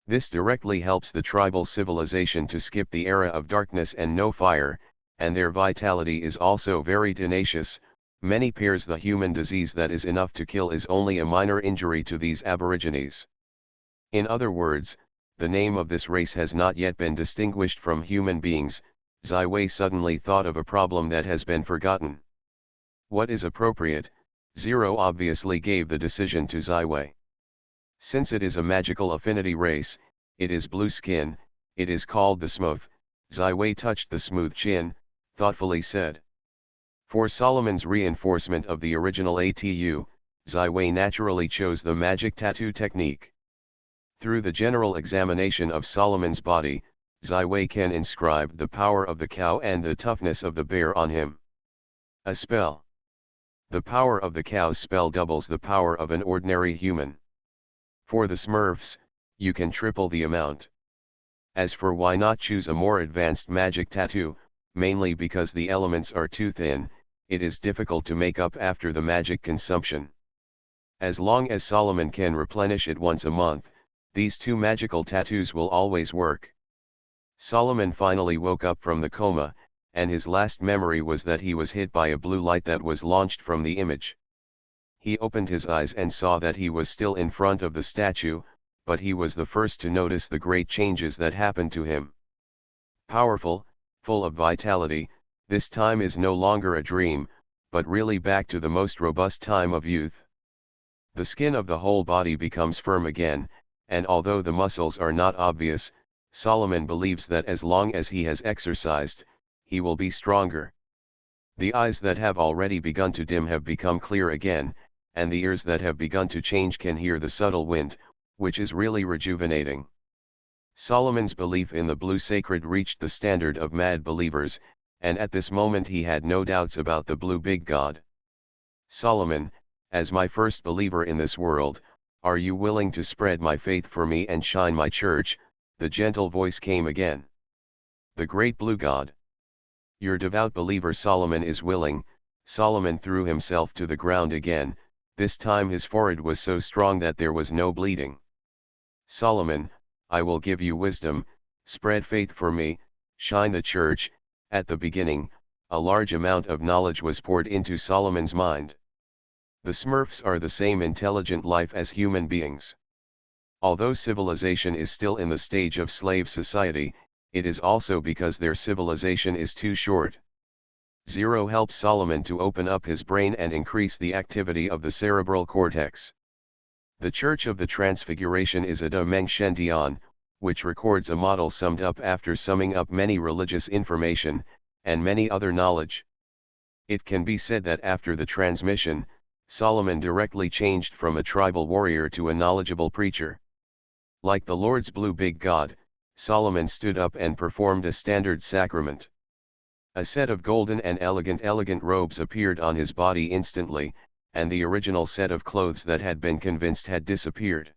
This directly helps the tribal civilization to skip the era of darkness and no fire, and their vitality is also very tenacious. Many pairs the human disease that is enough to kill is only a minor injury to these aborigines. In other words, the name of this race has not yet been distinguished from human beings. Ziwei suddenly thought of a problem that has been forgotten. What is appropriate? Zero obviously gave the decision to Ziwei. Since it is a magical affinity race, it is blue skin, it is called the smooth. Ziwei touched the smooth chin, thoughtfully said. For Solomon's reinforcement of the original Atu, Ziwei naturally chose the magic tattoo technique. Through the general examination of Solomon's body, Ziwei can inscribe the power of the cow and the toughness of the bear on him. A spell. The power of the cow's spell doubles the power of an ordinary human. For the Smurfs, you can triple the amount. As for why not choose a more advanced magic tattoo, mainly because the elements are too thin, it is difficult to make up after the magic consumption. As long as Solomon can replenish it once a month, these 2 magical tattoos will always work. Solomon finally woke up from the coma, and his last memory was that he was hit by a blue light that was launched from the image. He opened his eyes and saw that he was still in front of the statue, but he was the first to notice the great changes that happened to him. Powerful, full of vitality, this time is no longer a dream, but really back to the most robust time of youth. The skin of the whole body becomes firm again, and although the muscles are not obvious, Solomon believes that as long as he has exercised, he will be stronger. The eyes that have already begun to dim have become clear again, and the ears that have begun to change can hear the subtle wind, which is really rejuvenating. Solomon's belief in the blue sacred reached the standard of mad believers, and at this moment he had no doubts about the blue big god. Solomon, as my first believer in this world, are you willing to spread my faith for me and shine my church? The gentle voice came again. The great blue god. Your devout believer Solomon is willing. Solomon threw himself to the ground again. This time his forehead was so strong that there was no bleeding. Solomon, I will give you wisdom, spread faith for me, shine the church. At the beginning, a large amount of knowledge was poured into Solomon's mind. The Smurfs are the same intelligent life as human beings. Although civilization is still in the stage of slave society, it is also because their civilization is too short. Zero helps Solomon to open up his brain and increase the activity of the cerebral cortex. The Church of the Transfiguration is a Dimension Dian, which records a model summed up after summing up many religious information, and many other knowledge. It can be said that after the transmission, Solomon directly changed from a tribal warrior to a knowledgeable preacher. Like the Lord's blue big god, Solomon stood up and performed a standard sacrament. A set of golden and elegant robes appeared on his body instantly, and the original set of clothes that had been convinced had disappeared.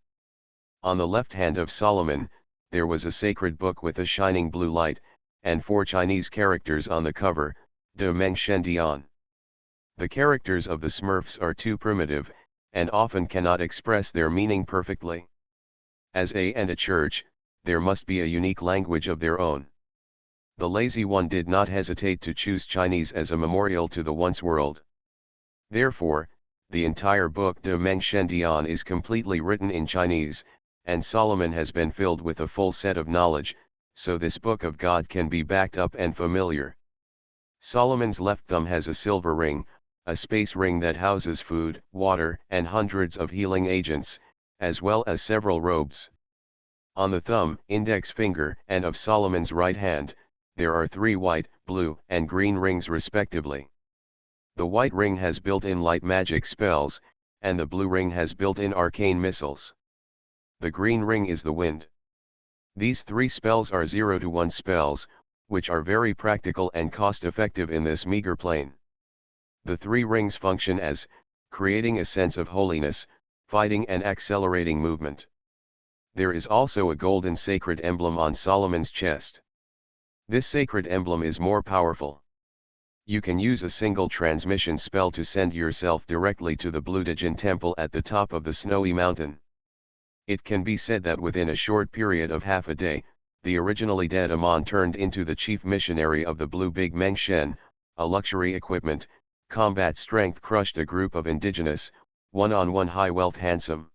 On the left hand of Solomon, there was a sacred book with a shining blue light, and 4 Chinese characters on the cover, De Meng Shen Dian. The characters of the Smurfs are too primitive, and often cannot express their meaning perfectly. As a church, there must be a unique language of their own. The lazy one did not hesitate to choose Chinese as a memorial to the once world. Therefore, the entire book De Meng Shen Dian is completely written in Chinese, and Solomon has been filled with a full set of knowledge, so this book of God can be backed up and familiar. Solomon's left thumb has a silver ring, a space ring that houses food, water, and hundreds of healing agents, as well as several robes. On the thumb, index finger, and of Solomon's right hand, there are 3 white, blue, and green rings respectively. The white ring has built-in light magic spells, and the blue ring has built-in arcane missiles. The green ring is the wind. These 3 spells are 0 to 1 spells, which are very practical and cost-effective in this meager plane. The 3 rings function as, creating a sense of holiness, fighting and accelerating movement. There is also a golden sacred emblem on Solomon's chest. This sacred emblem is more powerful. You can use a single transmission spell to send yourself directly to the Blue Djinn temple at the top of the snowy mountain. It can be said that within a short period of half a day, the originally dead Amon turned into the chief missionary of the Blue Big Meng Shen, a luxury equipment, combat strength crushed a group of indigenous, one-on-one high wealth handsome.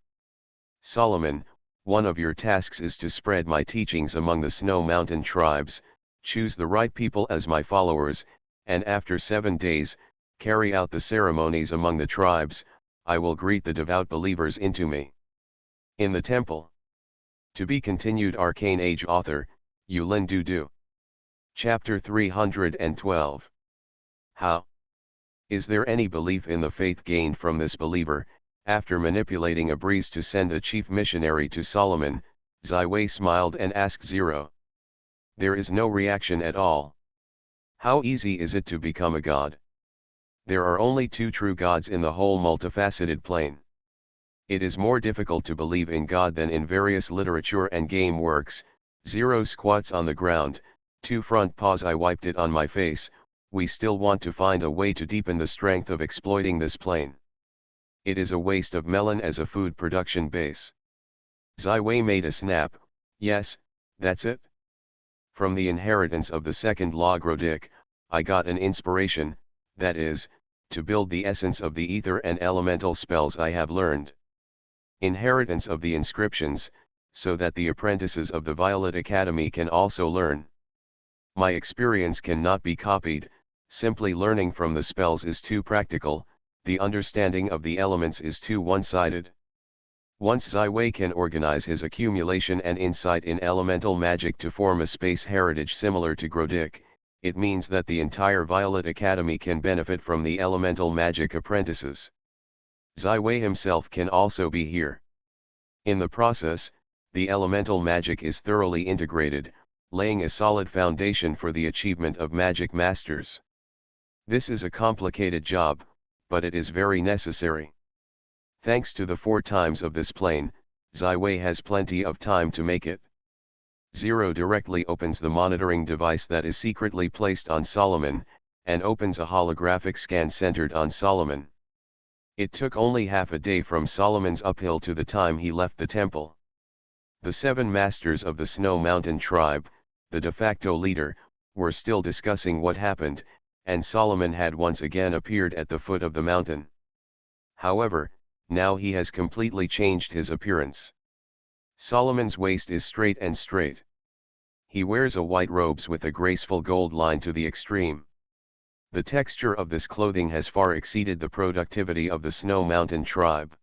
Solomon, one of your tasks is to spread my teachings among the Snow Mountain tribes, choose the right people as my followers, and after 7 days, carry out the ceremonies among the tribes. I will greet the devout believers into me. In the temple. To be continued. Arcane Age author, Yulin Du. Chapter 312. How? Is there any belief in the faith gained from this believer, after manipulating a breeze to send a chief missionary to Solomon? Zai Wei smiled and asked 0. There is no reaction at all. How easy is it to become a god? There are only 2 true gods in the whole multifaceted plane. It is more difficult to believe in God than in various literature and game works. 0 squats on the ground, 2 front paws. I wiped it on my face. We still want to find a way to deepen the strength of exploiting this plane. It is a waste of melon as a food production base. Zai Wei made a snap. Yes, that's it. From the inheritance of the second law Grodic, I got an inspiration, that is, to build the essence of the ether and elemental spells I have learned. Inheritance of the inscriptions, so that the apprentices of the Violet Academy can also learn. My experience cannot be copied, simply learning from the spells is too practical, the understanding of the elements is too one-sided. Once Zai Wei can organize his accumulation and insight in elemental magic to form a space heritage similar to Grodic, it means that the entire Violet Academy can benefit from the elemental magic apprentices. Zai Wei himself can also be here. In the process, the elemental magic is thoroughly integrated, laying a solid foundation for the achievement of magic masters. This is a complicated job, but it is very necessary. Thanks to the 4 times of this plane, Zai Wei has plenty of time to make it. 0 directly opens the monitoring device that is secretly placed on Solomon, and opens a holographic scan centered on Solomon. It took only half a day from Solomon's uphill to the time he left the temple. The 7 masters of the Snow Mountain tribe, the de facto leader, were still discussing what happened, and Solomon had once again appeared at the foot of the mountain. However, now he has completely changed his appearance. Solomon's waist is straight and straight. He wears a white robes with a graceful gold line to the extreme. The texture of this clothing has far exceeded the productivity of the Snow Mountain tribe.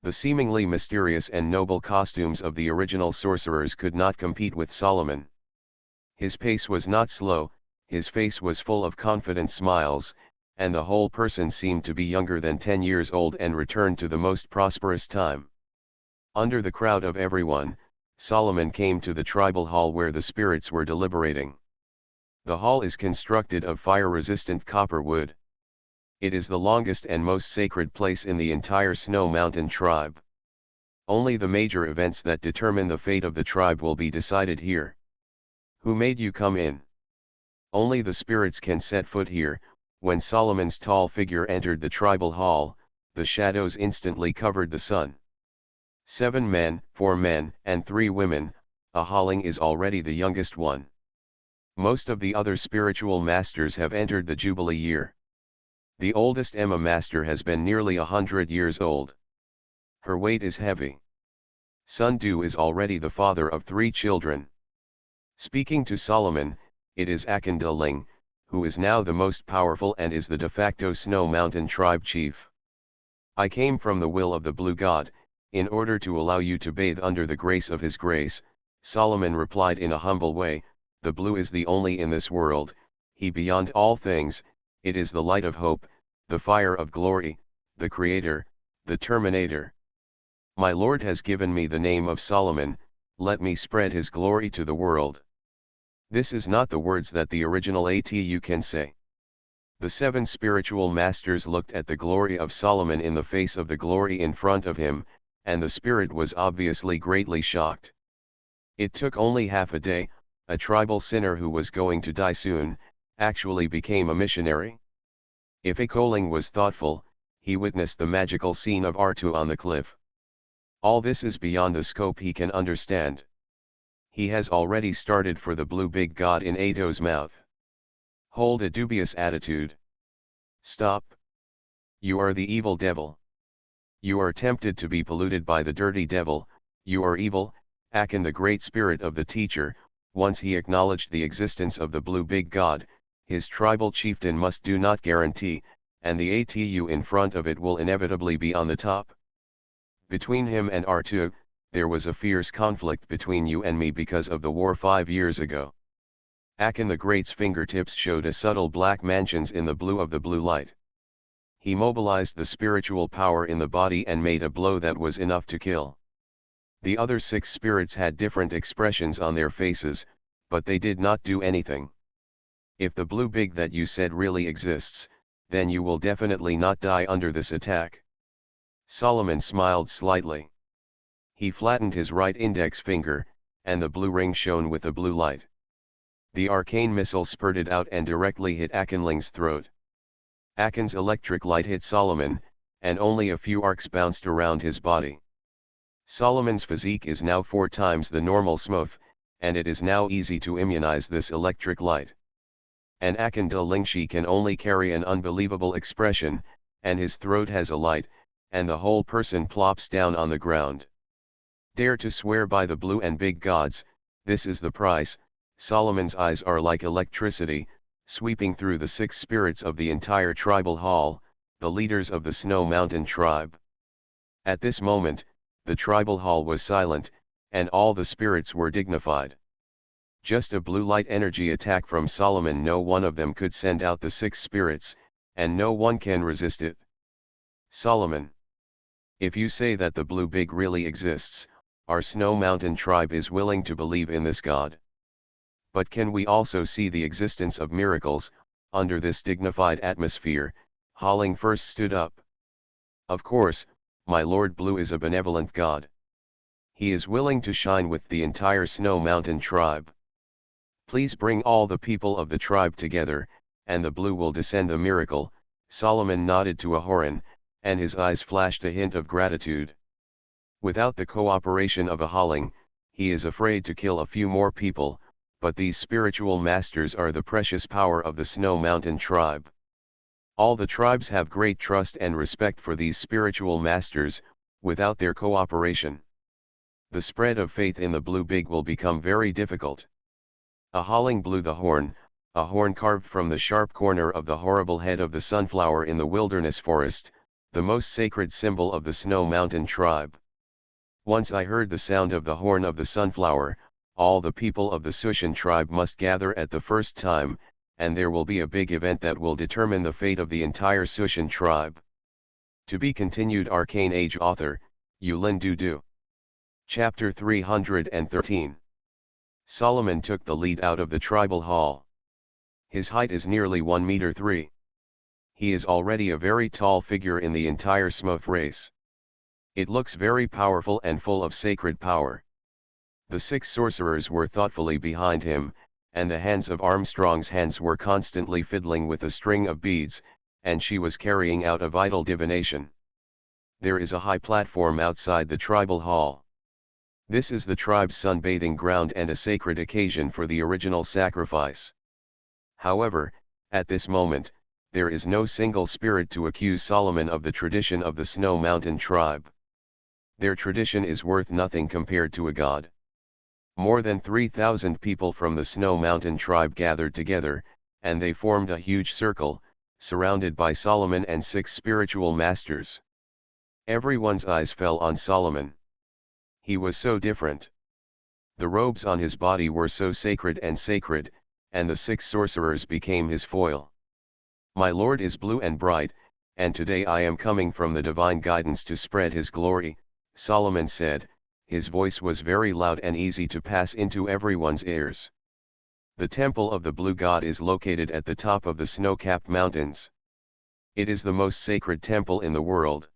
The seemingly mysterious and noble costumes of the original sorcerers could not compete with Solomon. His pace was not slow, his face was full of confident smiles, and the whole person seemed to be younger than 10 years old and returned to the most prosperous time. Under the crowd of everyone, Solomon came to the tribal hall where the spirits were deliberating. The hall is constructed of fire-resistant copper wood. It is the longest and most sacred place in the entire Snow Mountain tribe. Only the major events that determine the fate of the tribe will be decided here. Who made you come in? Only the spirits can set foot here. When Solomon's tall figure entered the tribal hall, the shadows instantly covered the sun. 7 men, 4 men, and 3 women, Ahaling is already the youngest one. Most of the other spiritual masters have entered the Jubilee year. The oldest Emma master has been nearly 100 years old. Her weight is heavy. Sun Du is already the father of 3 children. Speaking to Solomon, it is Arcane Age, who is now the most powerful and is the de facto Snow Mountain tribe chief. I came from the will of the Blue God, in order to allow you to bathe under the grace of his grace, Solomon replied in a humble way. The blue is the only in this world, he beyond all things, it is the light of hope, the fire of glory, the creator, the terminator. My Lord has given me the name of Solomon, let me spread his glory to the world. This is not the words that the original Atu can say. The 7 spiritual masters looked at the glory of Solomon in the face of the glory in front of him, and the spirit was obviously greatly shocked. It took only half a day. A tribal sinner who was going to die soon, actually became a missionary. If Akoling was thoughtful, he witnessed the magical scene of Artu on the cliff. All this is beyond the scope he can understand. He has already started for the blue big god in Ato's mouth. Hold a dubious attitude. Stop. You are the evil devil. You are tempted to be polluted by the dirty devil, you are evil, Akan the great spirit of the teacher. Once he acknowledged the existence of the blue big god, his tribal chieftain must do not guarantee, and the Atu in front of it will inevitably be on the top. Between him and Artu, there was a fierce conflict between you and me because of the war 5 years ago. Akan the Great's fingertips showed a subtle black mansions in the blue of the blue light. He mobilized the spiritual power in the body and made a blow that was enough to kill. The other 6 spirits had different expressions on their faces, but they did not do anything. If the blue big that you said really exists, then you will definitely not die under this attack. Solomon smiled slightly. He flattened his right index finger, and the blue ring shone with the blue light. The arcane missile spurted out and directly hit Akanling's throat. Akan's electric light hit Solomon, and only a few arcs bounced around his body. Solomon's physique is now 4 times the normal SMOF, and it is now easy to immunize this electric light. And Akan Lingshi can only carry an unbelievable expression, and his throat has a light, and the whole person plops down on the ground. Dare to swear by the blue and big gods, this is the price. Solomon's eyes are like electricity, sweeping through the 6 spirits of the entire tribal hall, the leaders of the Snow Mountain tribe. At this moment, the tribal hall was silent, and all the spirits were dignified. Just a blue light energy attack from Solomon, no one of them could send out the 6 spirits, and no one can resist it. Solomon. If you say that the blue big really exists, our Snow Mountain tribe is willing to believe in this god. But can we also see the existence of miracles, under this dignified atmosphere? Ahaling first stood up. Of course, my Lord Blue is a benevolent god. He is willing to shine with the entire Snow Mountain tribe. Please bring all the people of the tribe together, and the blue will descend the miracle. Solomon nodded to Aharon, and his eyes flashed a hint of gratitude. Without the cooperation of Ahaling, he is afraid to kill a few more people, but these spiritual masters are the precious power of the Snow Mountain tribe. All the tribes have great trust and respect for these spiritual masters. Without their cooperation, the spread of faith in the blue big will become very difficult. Ahaling blew the horn, a horn carved from the sharp corner of the horrible head of the sunflower in the wilderness forest, the most sacred symbol of the Snow Mountain tribe. Once I heard the sound of the horn of the sunflower, all the people of the Sushan tribe must gather at the first time, and there will be a big event that will determine the fate of the entire Sushan tribe. To be continued. Arcane Age author, Yulin Dudu. Chapter 313. Solomon took the lead out of the tribal hall. His height is nearly 1 meter 3. He is already a very tall figure in the entire Smurf race. It looks very powerful and full of sacred power. The 6 sorcerers were thoughtfully behind him, and the hands of Armstrong's hands were constantly fiddling with a string of beads, and she was carrying out a vital divination. There is a high platform outside the tribal hall. This is the tribe's sunbathing ground and a sacred occasion for the original sacrifice. However, at this moment, there is no single spirit to accuse Solomon of the tradition of the Snow Mountain tribe. Their tradition is worth nothing compared to a god. More than 3,000 people from the Snow Mountain tribe gathered together, and they formed a huge circle, surrounded by Solomon and 6 spiritual masters. Everyone's eyes fell on Solomon. He was so different. The robes on his body were so sacred, and the 6 sorcerers became his foil. My Lord is blue and bright, and today I am coming from the divine guidance to spread his glory, Solomon said. His voice was very loud and easy to pass into everyone's ears. The temple of the blue god is located at the top of the snow-capped mountains. It is the most sacred temple in the world.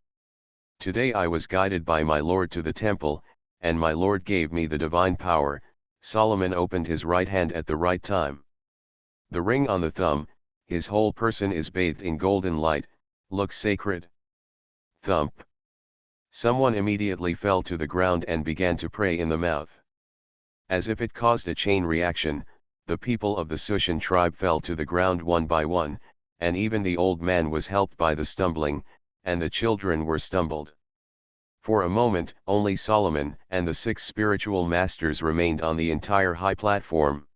Today I was guided by my Lord to the temple, and my Lord gave me the divine power. Solomon opened his right hand at the right time. The ring on the thumb, his whole person is bathed in golden light, looks sacred. Thump. Someone immediately fell to the ground and began to pray in the mouth. As if it caused a chain reaction, the people of the Sushan tribe fell to the ground one by one, and even the old man was helped by the stumbling, and the children were stumbled. For a moment, only Solomon and the 6 spiritual masters remained on the entire high platform.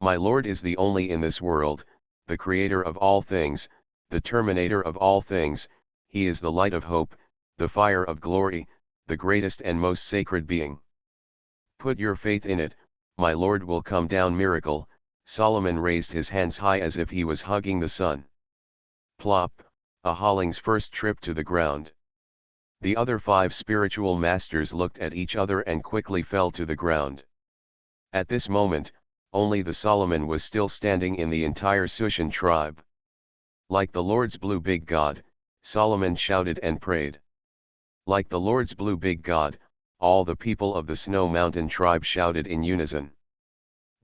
My Lord is the only in this world, the creator of all things, the terminator of all things. He is the light of hope, the fire of glory, the greatest and most sacred being. Put your faith in it, my Lord will come down. Miracle. Solomon raised his hands high as if he was hugging the sun. Plop, a Holling's first trip to the ground. The other 5 spiritual masters looked at each other and quickly fell to the ground. At this moment, only the Solomon was still standing in the entire Sushan tribe. Like the Lord's blue big God, Solomon shouted and prayed. Like the Lord's blue big God, all the people of the Snow Mountain tribe shouted in unison.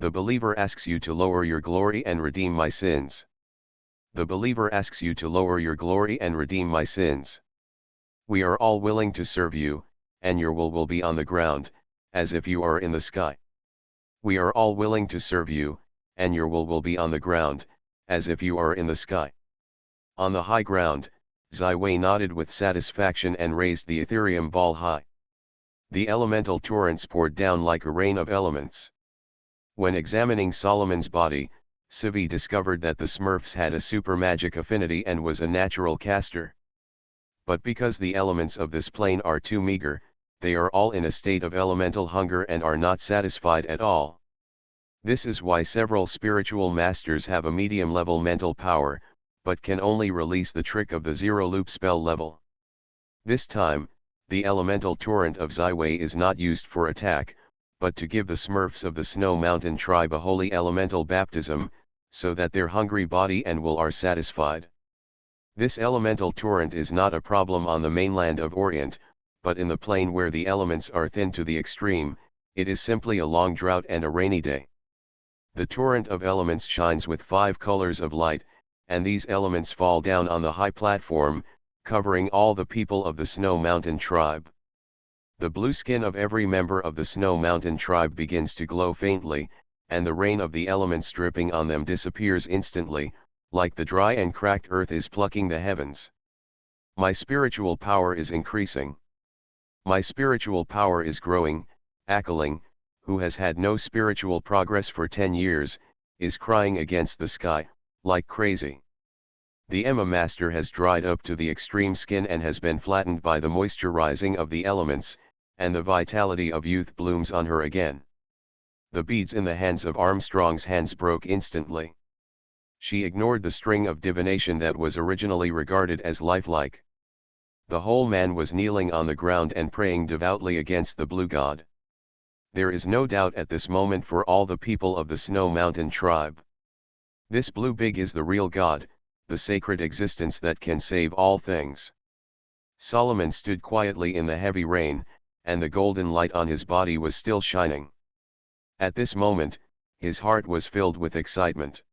The believer asks you to lower your glory and redeem my sins. The believer asks you to lower your glory and redeem my sins. We are all willing to serve you, and your will be on the ground, as if you are in the sky. We are all willing to serve you, and your will be on the ground, as if you are in the sky. On the high ground, Ziwei nodded with satisfaction and raised the Ethereum ball high. The elemental torrents poured down like a rain of elements. When examining Solomon's body, Sivi discovered that the Smurfs had a super magic affinity and was a natural caster. But because the elements of this plane are too meager, they are all in a state of elemental hunger and are not satisfied at all. This is why several spiritual masters have a medium-level mental power, but can only release the trick of the zero-loop spell level. This time, the elemental torrent of Ziwei is not used for attack, but to give the Smurfs of the Snow Mountain tribe a holy elemental baptism, so that their hungry body and will are satisfied. This elemental torrent is not a problem on the mainland of Orient, but in the plain where the elements are thin to the extreme, it is simply a long drought and a rainy day. The torrent of elements shines with 5 colors of light, and these elements fall down on the high platform, covering all the people of the Snow Mountain tribe. The blue skin of every member of the Snow Mountain tribe begins to glow faintly, and the rain of the elements dripping on them disappears instantly, like the dry and cracked earth is plucking the heavens. My spiritual power is increasing. My spiritual power is growing. Akaling, who has had no spiritual progress for 10 years, is crying against the sky, like crazy. The Emma Master has dried up to the extreme skin and has been flattened by the moisturizing of the elements, and the vitality of youth blooms on her again. The beads in the hands of Armstrong's hands broke instantly. She ignored the string of divination that was originally regarded as lifelike. The whole man was kneeling on the ground and praying devoutly against the blue god. There is no doubt at this moment for all the people of the Snow Mountain tribe. This blue big is the real God, the sacred existence that can save all things. Solomon stood quietly in the heavy rain, and the golden light on his body was still shining. At this moment, his heart was filled with excitement.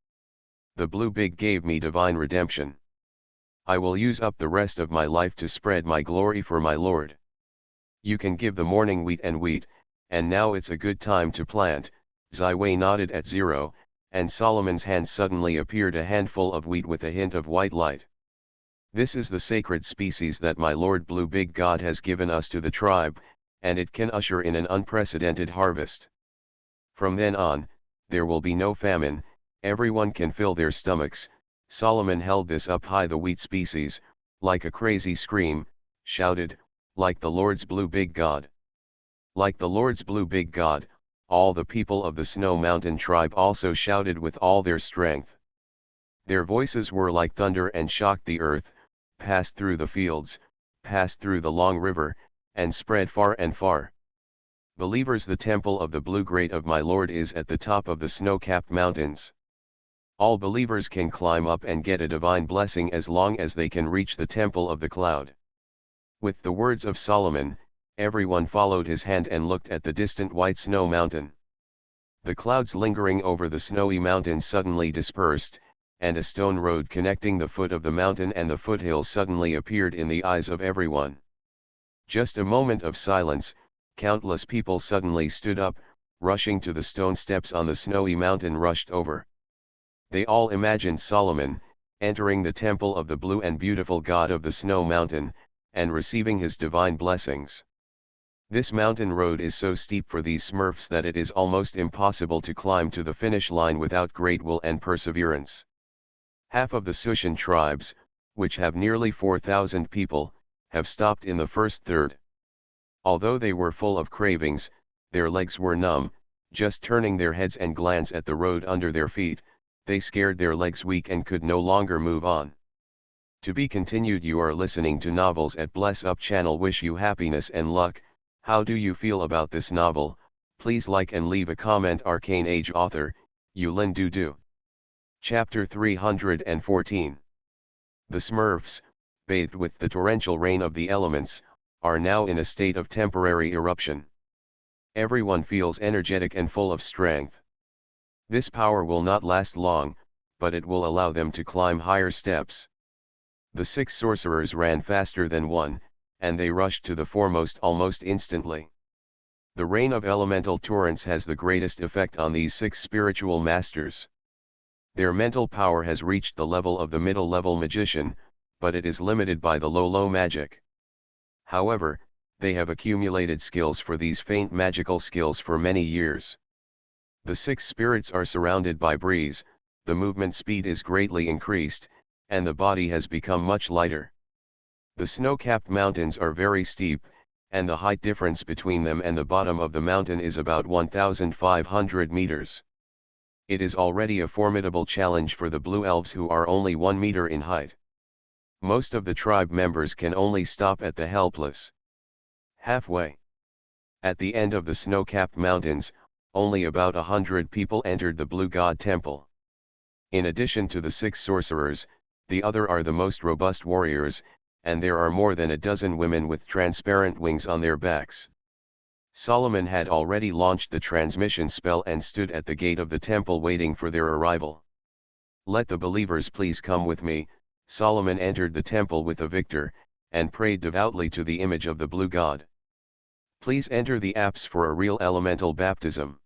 The blue big gave me divine redemption. I will use up the rest of my life to spread my glory for my Lord. You can give the morning wheat, and now it's a good time to plant. Ziwei nodded at Zero, and Solomon's hand suddenly appeared a handful of wheat with a hint of white light. This is the sacred species that my Lord Blue Big God has given us to the tribe, and it can usher in an unprecedented harvest. From then on, there will be no famine, everyone can fill their stomachs. Solomon held this up high, the wheat species, like a crazy scream, shouted, like the Lord's Blue Big God. Like the Lord's Blue Big God, all the people of the Snow Mountain tribe also shouted with all their strength. Their voices were like thunder and shocked the earth, passed through the fields, passed through the long river, and spread far and far. Believers, the temple of the Blue Great of my Lord is at the top of the snow-capped mountains. All believers can climb up and get a divine blessing as long as they can reach the temple of the cloud. With the words of Solomon, everyone followed his hand and looked at the distant white snow mountain. The clouds lingering over the snowy mountain suddenly dispersed, and a stone road connecting the foot of the mountain and the foothills suddenly appeared in the eyes of everyone. Just a moment of silence, countless people suddenly stood up, rushing to the stone steps on the snowy mountain, rushed over. They all imagined Solomon, entering the temple of the blue and beautiful God of the snow mountain, and receiving his divine blessings. This mountain road is so steep for these Smurfs that it is almost impossible to climb to the finish line without great will and perseverance. Half of the Sushan tribes, which have nearly 4,000 people, have stopped in the first third. Although they were full of cravings, their legs were numb. Just turning their heads and glance at the road under their feet, they scared their legs weak and could no longer move on. To be continued. You are listening to Novels at Bless Up channel. Wish you happiness and luck. How do you feel about this novel? Please like and leave a comment. Arcane Age author, Yulin Dudu. Chapter 314. The Smurfs, bathed with the torrential rain of the elements, are now in a state of temporary eruption. Everyone feels energetic and full of strength. This power will not last long, but it will allow them to climb higher steps. The 6 sorcerers ran faster than one, and they rushed to the foremost almost instantly. The rain of elemental torrents has the greatest effect on these 6 spiritual masters. Their mental power has reached the level of the middle-level magician, but it is limited by the low magic. However, they have accumulated skills for these faint magical skills for many years. The 6 spirits are surrounded by breeze, the movement speed is greatly increased, and the body has become much lighter. The snow-capped mountains are very steep, and the height difference between them and the bottom of the mountain is about 1,500 meters. It is already a formidable challenge for the Blue Elves, who are only 1 meter in height. Most of the tribe members can only stop at the helpless. Halfway. At the end of the snow-capped mountains, only about 100 people entered the Blue God Temple. In addition to the 6 sorcerers, the other are the most robust warriors, and there are more than a dozen women with transparent wings on their backs. Solomon had already launched the transmission spell and stood at the gate of the temple waiting for their arrival. Let the believers please come with me. Solomon entered the temple with a victor, and prayed devoutly to the image of the Blue God. Please enter the apse for a real elemental baptism.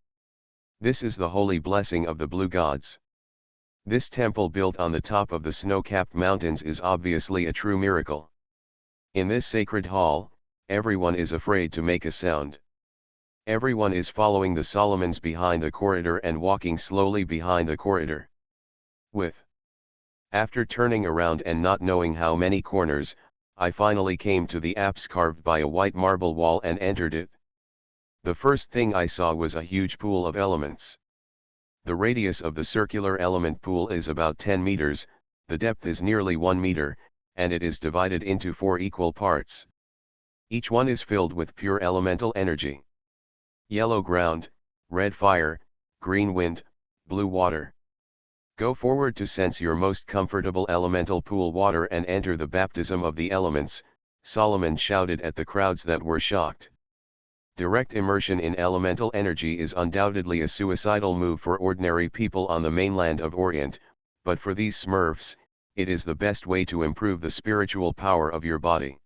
This is the holy blessing of the Blue Gods. This temple built on the top of the snow-capped mountains is obviously a true miracle. In this sacred hall, everyone is afraid to make a sound. Everyone is following the Solomons behind the corridor and walking slowly behind the corridor. After turning around and not knowing how many corners, I finally came to the apse carved by a white marble wall and entered it. The first thing I saw was a huge pool of elements. The radius of the circular element pool is about 10 meters, the depth is nearly 1 meter, and it is divided into 4 equal parts. Each one is filled with pure elemental energy. Yellow ground, red fire, green wind, blue water. Go forward to sense your most comfortable elemental pool water and enter the baptism of the elements. Solomon shouted at the crowds that were shocked. Direct immersion in elemental energy is undoubtedly a suicidal move for ordinary people on the mainland of Orient, but for these Smurfs, it is the best way to improve the spiritual power of your body.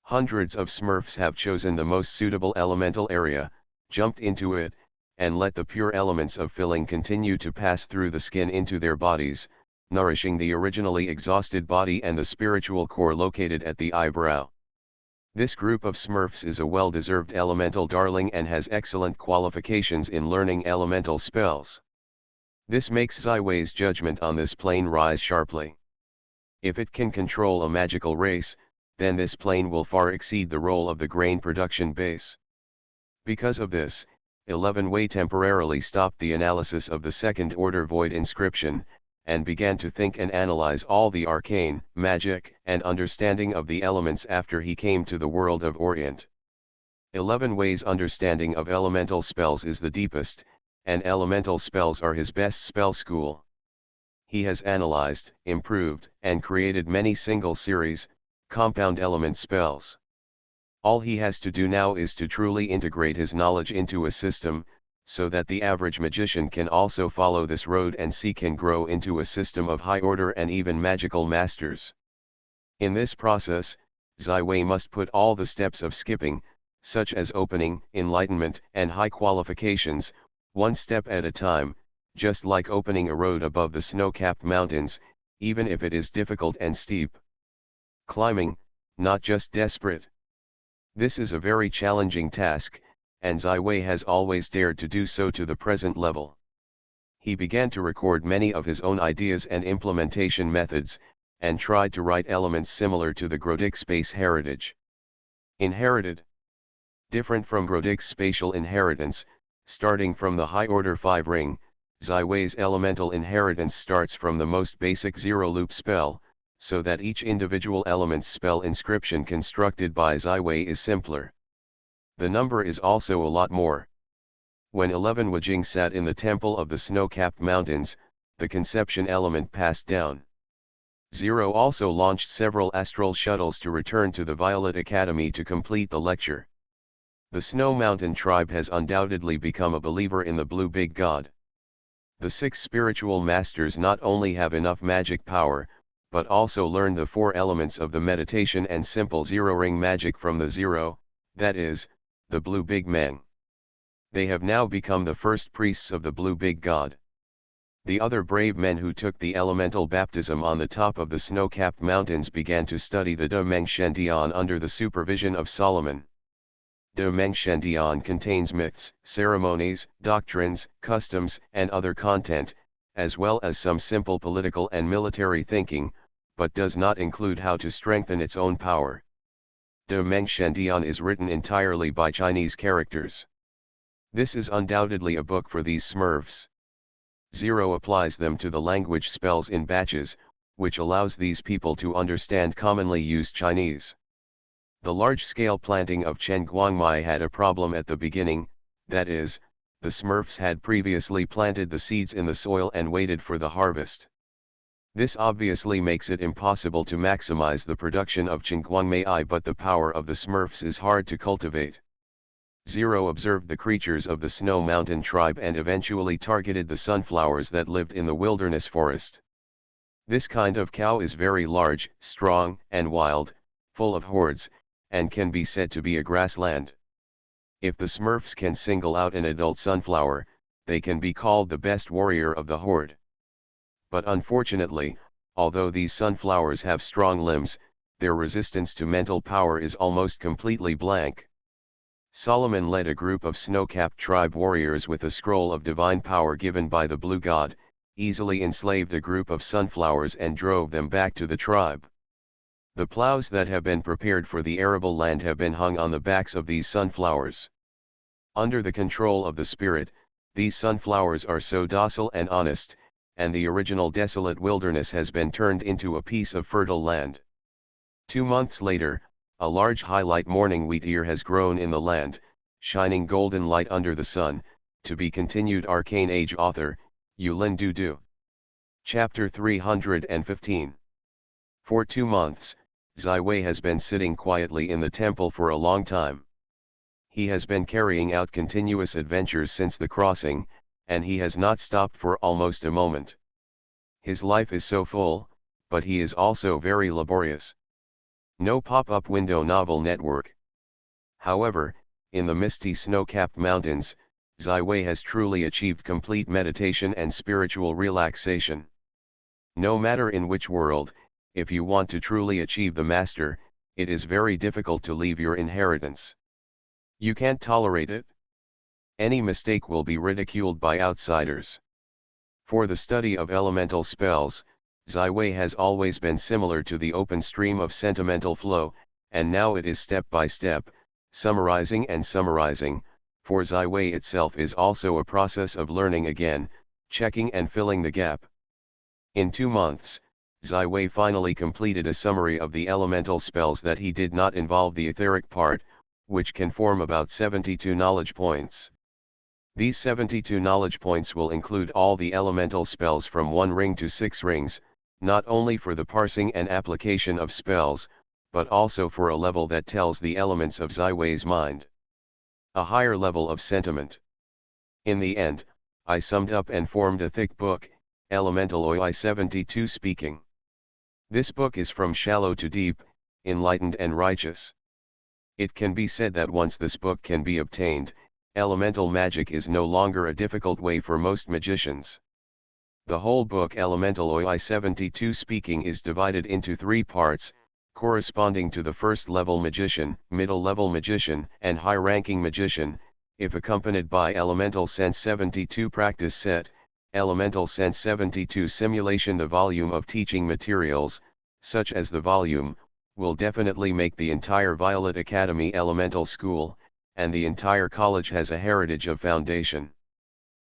Hundreds of Smurfs have chosen the most suitable elemental area, jumped into it, and let the pure elements of filling continue to pass through the skin into their bodies, nourishing the originally exhausted body and the spiritual core located at the eyebrow. This group of Smurfs is a well-deserved elemental darling and has excellent qualifications in learning elemental spells. This makes Ziwei's judgment on this plane rise sharply. If it can control a magical race, then this plane will far exceed the role of the grain production base. Because of this, 11 Wei temporarily stopped the analysis of the second-order void inscription, and began to think and analyze all the arcane, magic, and understanding of the elements after he came to the world of Orient. 11 Wei's understanding of elemental spells is the deepest, and elemental spells are his best spell school. He has analyzed, improved, and created many single series, compound element spells. All he has to do now is to truly integrate his knowledge into a system, so that the average magician can also follow this road and can grow into a system of high order and even magical masters. In this process, Ziwei must put all the steps of skipping, such as opening, enlightenment, and high qualifications, one step at a time, just like opening a road above the snow-capped mountains, even if it is difficult and steep. Climbing, not just desperate. This is a very challenging task, and Ziwei has always dared to do so to the present level. He began to record many of his own ideas and implementation methods, and tried to write elements similar to the Grodic space heritage. Inherited. Different from Grodic's spatial inheritance, starting from the high-order 5 ring, Ziwei's elemental inheritance starts from the most basic zero-loop spell, so that each individual element's spell inscription constructed by Ziwei is simpler. The number is also a lot more. When 11 Wajing sat in the temple of the snow-capped mountains, the conception element passed down. Zero also launched several astral shuttles to return to the Violet Academy to complete the lecture. The Snow Mountain tribe has undoubtedly become a believer in the Blue Big God. The 6 spiritual masters not only have enough magic power, but also learn the 4 elements of the meditation and simple zero-ring magic from the Zero, that is, the Blue Big Man. They have now become the first priests of the Blue Big God. The other brave men who took the elemental baptism on the top of the snow-capped mountains began to study the De Meng Shendian under the supervision of Solomon. De Meng Shendian contains myths, ceremonies, doctrines, customs, and other content, as well as some simple political and military thinking, but does not include how to strengthen its own power. De Meng Shendian is written entirely by Chinese characters. This is undoubtedly a book for these Smurfs. Zero applies them to the language spells in batches, which allows these people to understand commonly used Chinese. The large-scale planting of Chen Guangmai had a problem at the beginning, that is, the Smurfs had previously planted the seeds in the soil and waited for the harvest. This obviously makes it impossible to maximize the production of Qingguangmei, but the power of the Smurfs is hard to cultivate. Zero observed the creatures of the Snow Mountain tribe and eventually targeted the sunflowers that lived in the wilderness forest. This kind of cow is very large, strong, and wild, full of hordes, and can be said to be a grassland. If the Smurfs can single out an adult sunflower, they can be called the best warrior of the horde. But unfortunately, although these sunflowers have strong limbs, their resistance to mental power is almost completely blank. Solomon led a group of snow-capped tribe warriors with a scroll of divine power given by the Blue God, easily enslaved a group of sunflowers and drove them back to the tribe. The plows that have been prepared for the arable land have been hung on the backs of these sunflowers. Under the control of the spirit, these sunflowers are so docile and honest, and the original desolate wilderness has been turned into a piece of fertile land. 2 months later, a large highlight morning wheat ear has grown in the land, shining golden light under the sun, to be continued. Arcane Age author, Yulin Dudu. Chapter 315. For 2 months, Ziwei has been sitting quietly in the temple for a long time. He has been carrying out continuous adventures since the crossing, and he has not stopped for almost a moment. His life is so full, but he is also very laborious. No pop-up window novel network. However, in the misty snow-capped mountains, Ziwei has truly achieved complete meditation and spiritual relaxation. No matter in which world, if you want to truly achieve the master, it is very difficult to leave your inheritance. You can't tolerate it. Any mistake will be ridiculed by outsiders. For the study of elemental spells, Ziwei has always been similar to the open stream of sentimental flow, and now it is step by step, summarizing and summarizing, for Ziwei itself is also a process of learning again, checking and filling the gap. In 2 months, Ziwei finally completed a summary of the elemental spells that he did not involve the etheric part, which can form about 72 knowledge points. These 72 knowledge points will include all the elemental spells from 1 ring to 6 rings, not only for the parsing and application of spells, but also for a level that tells the elements of Ziwei's mind. A higher level of sentiment. In the end, I summed up and formed a thick book, Elemental OI 72 Speaking. This book is from shallow to deep, enlightened and righteous. It can be said that once this book can be obtained, elemental magic is no longer a difficult way for most magicians. The whole book Elemental OI 72 Speaking is divided into 3 parts, corresponding to the first-level magician, middle-level magician, and high-ranking magician, if accompanied by Elemental Sense 72 practice set, Elemental Sense 72 simulation. The volume of teaching materials, such as the volume, will definitely make the entire Violet Academy elemental school, and the entire college has a heritage of foundation.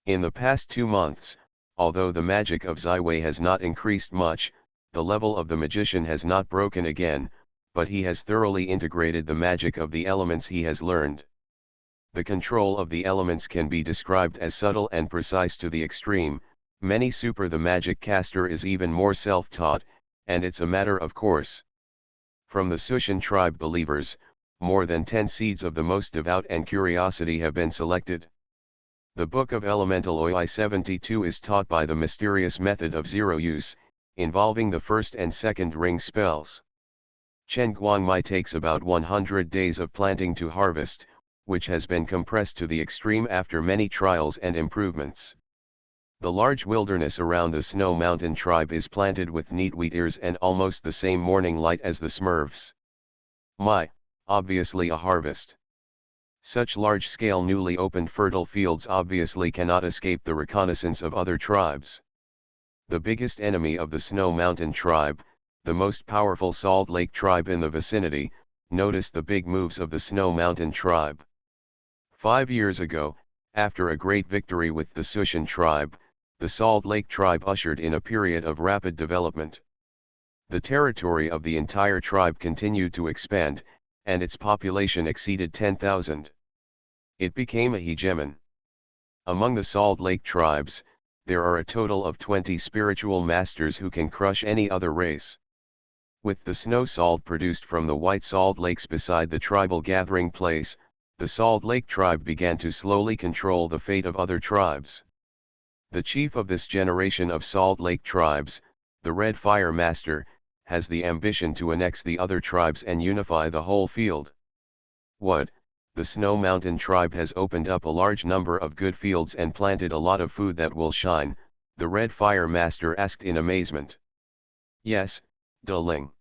In the past 2 months, although the magic of Ziwei has not increased much, the level of the magician has not broken again, but he has thoroughly integrated the magic of the elements he has learned. The control of the elements can be described as subtle and precise to the extreme. Many super the magic caster is even more self-taught, and it's a matter of course. From the Sushan tribe believers, more than 10 seeds of the most devout and curiosity have been selected. The Book of Elemental OI 72 is taught by the mysterious method of zero use, involving the first and second ring spells. Chen Guangmai takes about 100 days of planting to harvest, which has been compressed to the extreme after many trials and improvements. The large wilderness around the Snow Mountain tribe is planted with neat wheat ears and almost the same morning light as the Smurfs. Obviously a harvest. Such large-scale newly opened fertile fields obviously cannot escape the reconnaissance of other tribes. The biggest enemy of the Snow Mountain tribe, the most powerful Salt Lake tribe in the vicinity, noticed the big moves of the Snow Mountain tribe. 5 years ago, after a great victory with the Sushan tribe, the Salt Lake tribe ushered in a period of rapid development. The territory of the entire tribe continued to expand, and its population exceeded 10,000. It became a hegemon. Among the Salt Lake tribes, there are a total of 20 spiritual masters who can crush any other race. With the snow salt produced from the White Salt Lakes beside the tribal gathering place, the Salt Lake tribe began to slowly control the fate of other tribes. The chief of this generation of Salt Lake tribes, the Red Fire Master, has the ambition to annex the other tribes and unify the whole field. What? The Snow Mountain tribe has opened up a large number of good fields and planted a lot of food that will shine, the Red Fire Master asked in amazement. Yes, Da Ling.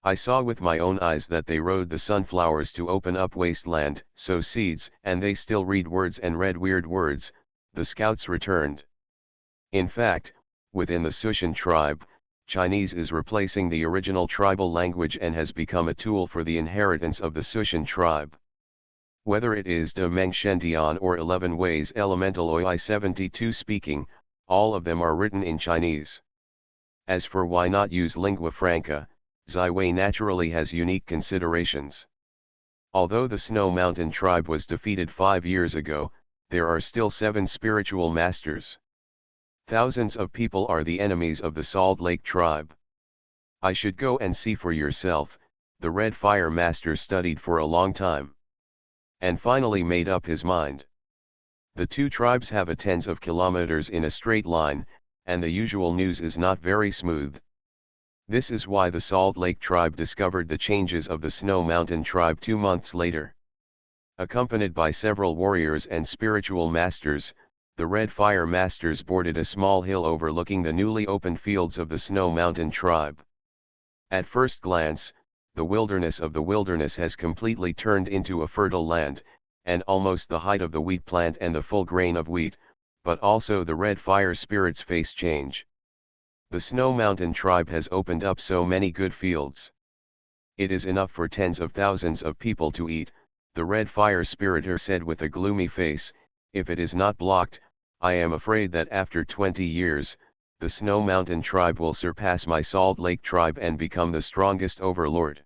I saw with my own eyes that they rode the sunflowers to open up wasteland, sow seeds, and they still read words and read weird words, the scouts returned. In fact, within the Sushan tribe, Chinese is replacing the original tribal language and has become a tool for the inheritance of the Sushan tribe. Whether it is De Meng Shentian or 11 Ways Elemental OI 72 Speaking, all of them are written in Chinese. As for why not use lingua franca, Ziwei naturally has unique considerations. Although the Snow Mountain tribe was defeated 5 years ago, there are still 7 spiritual masters. Thousands of people are the enemies of the Salt Lake tribe. I should go and see for yourself. The Red Fire Master studied for a long time, and finally made up his mind. The two tribes have a tens of kilometers in a straight line, and the usual news is not very smooth. This is why the Salt Lake tribe discovered the changes of the Snow Mountain tribe 2 months later. Accompanied by several warriors and spiritual masters, the Red Fire Masters boarded a small hill overlooking the newly opened fields of the Snow Mountain tribe. At first glance, the wilderness of the wilderness has completely turned into a fertile land, and almost the height of the wheat plant and the full grain of wheat, but also the Red Fire Spirit's face change. The Snow Mountain tribe has opened up so many good fields. It is enough for tens of thousands of people to eat, the Red Fire Spiritor said with a gloomy face. If it is not blocked, I am afraid that after 20 years, the Snow Mountain tribe will surpass my Salt Lake tribe and become the strongest overlord.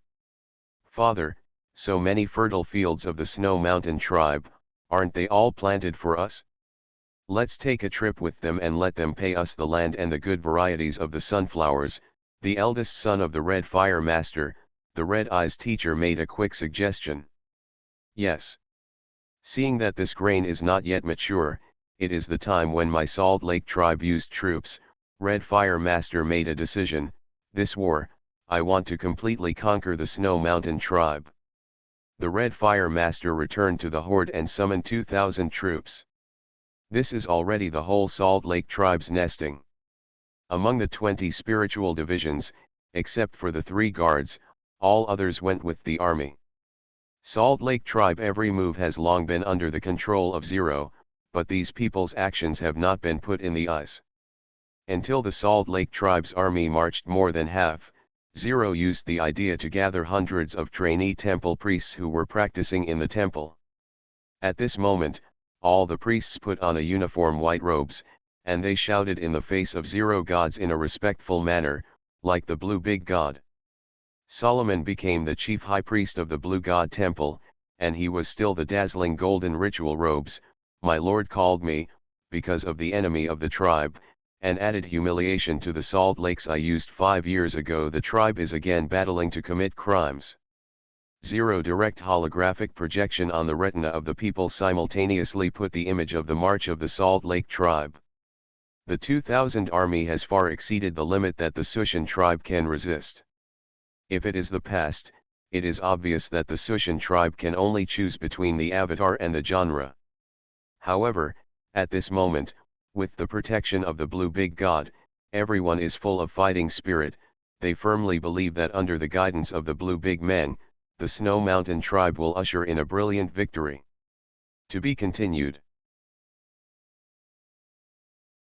Father, so many fertile fields of the Snow Mountain tribe, aren't they all planted for us? Let's take a trip with them and let them pay us the land and the good varieties of the sunflowers. The eldest son of the Red Fire Master, the Red Eyes teacher, made a quick suggestion. Yes. Seeing that this grain is not yet mature, it is the time when my Salt Lake tribe used troops. Red Fire Master made a decision. This war, I want to completely conquer the Snow Mountain tribe. The Red Fire Master returned to the horde and summoned 2,000 troops. This is already the whole Salt Lake tribe's nesting. Among the 20 spiritual divisions, except for the 3 guards, all others went with the army. Salt Lake tribe every move has long been under the control of Zero, but these people's actions have not been put in the eyes. Until the Salt Lake tribe's army marched more than half, Zero used the idea to gather hundreds of trainee temple priests who were practicing in the temple. At this moment, all the priests put on a uniform white robes, and they shouted in the face of Zero gods in a respectful manner, like the Blue Big God. Solomon became the chief high priest of the Blue God Temple, and he was still the dazzling golden ritual robes. My Lord called me, because of the enemy of the tribe, and added humiliation to the Salt Lakes I used 5 years ago. The tribe is again battling to commit crimes. Zero direct holographic projection on the retina of the people simultaneously put the image of the march of the Salt Lake tribe. The 2,000 army has far exceeded the limit that the Sushan tribe can resist. If it is the past, it is obvious that the Sushan tribe can only choose between the avatar and the genre. However, at this moment, with the protection of the Blue Big God, everyone is full of fighting spirit. They firmly believe that under the guidance of the Blue Big Men, the Snow Mountain tribe will usher in a brilliant victory. To be continued.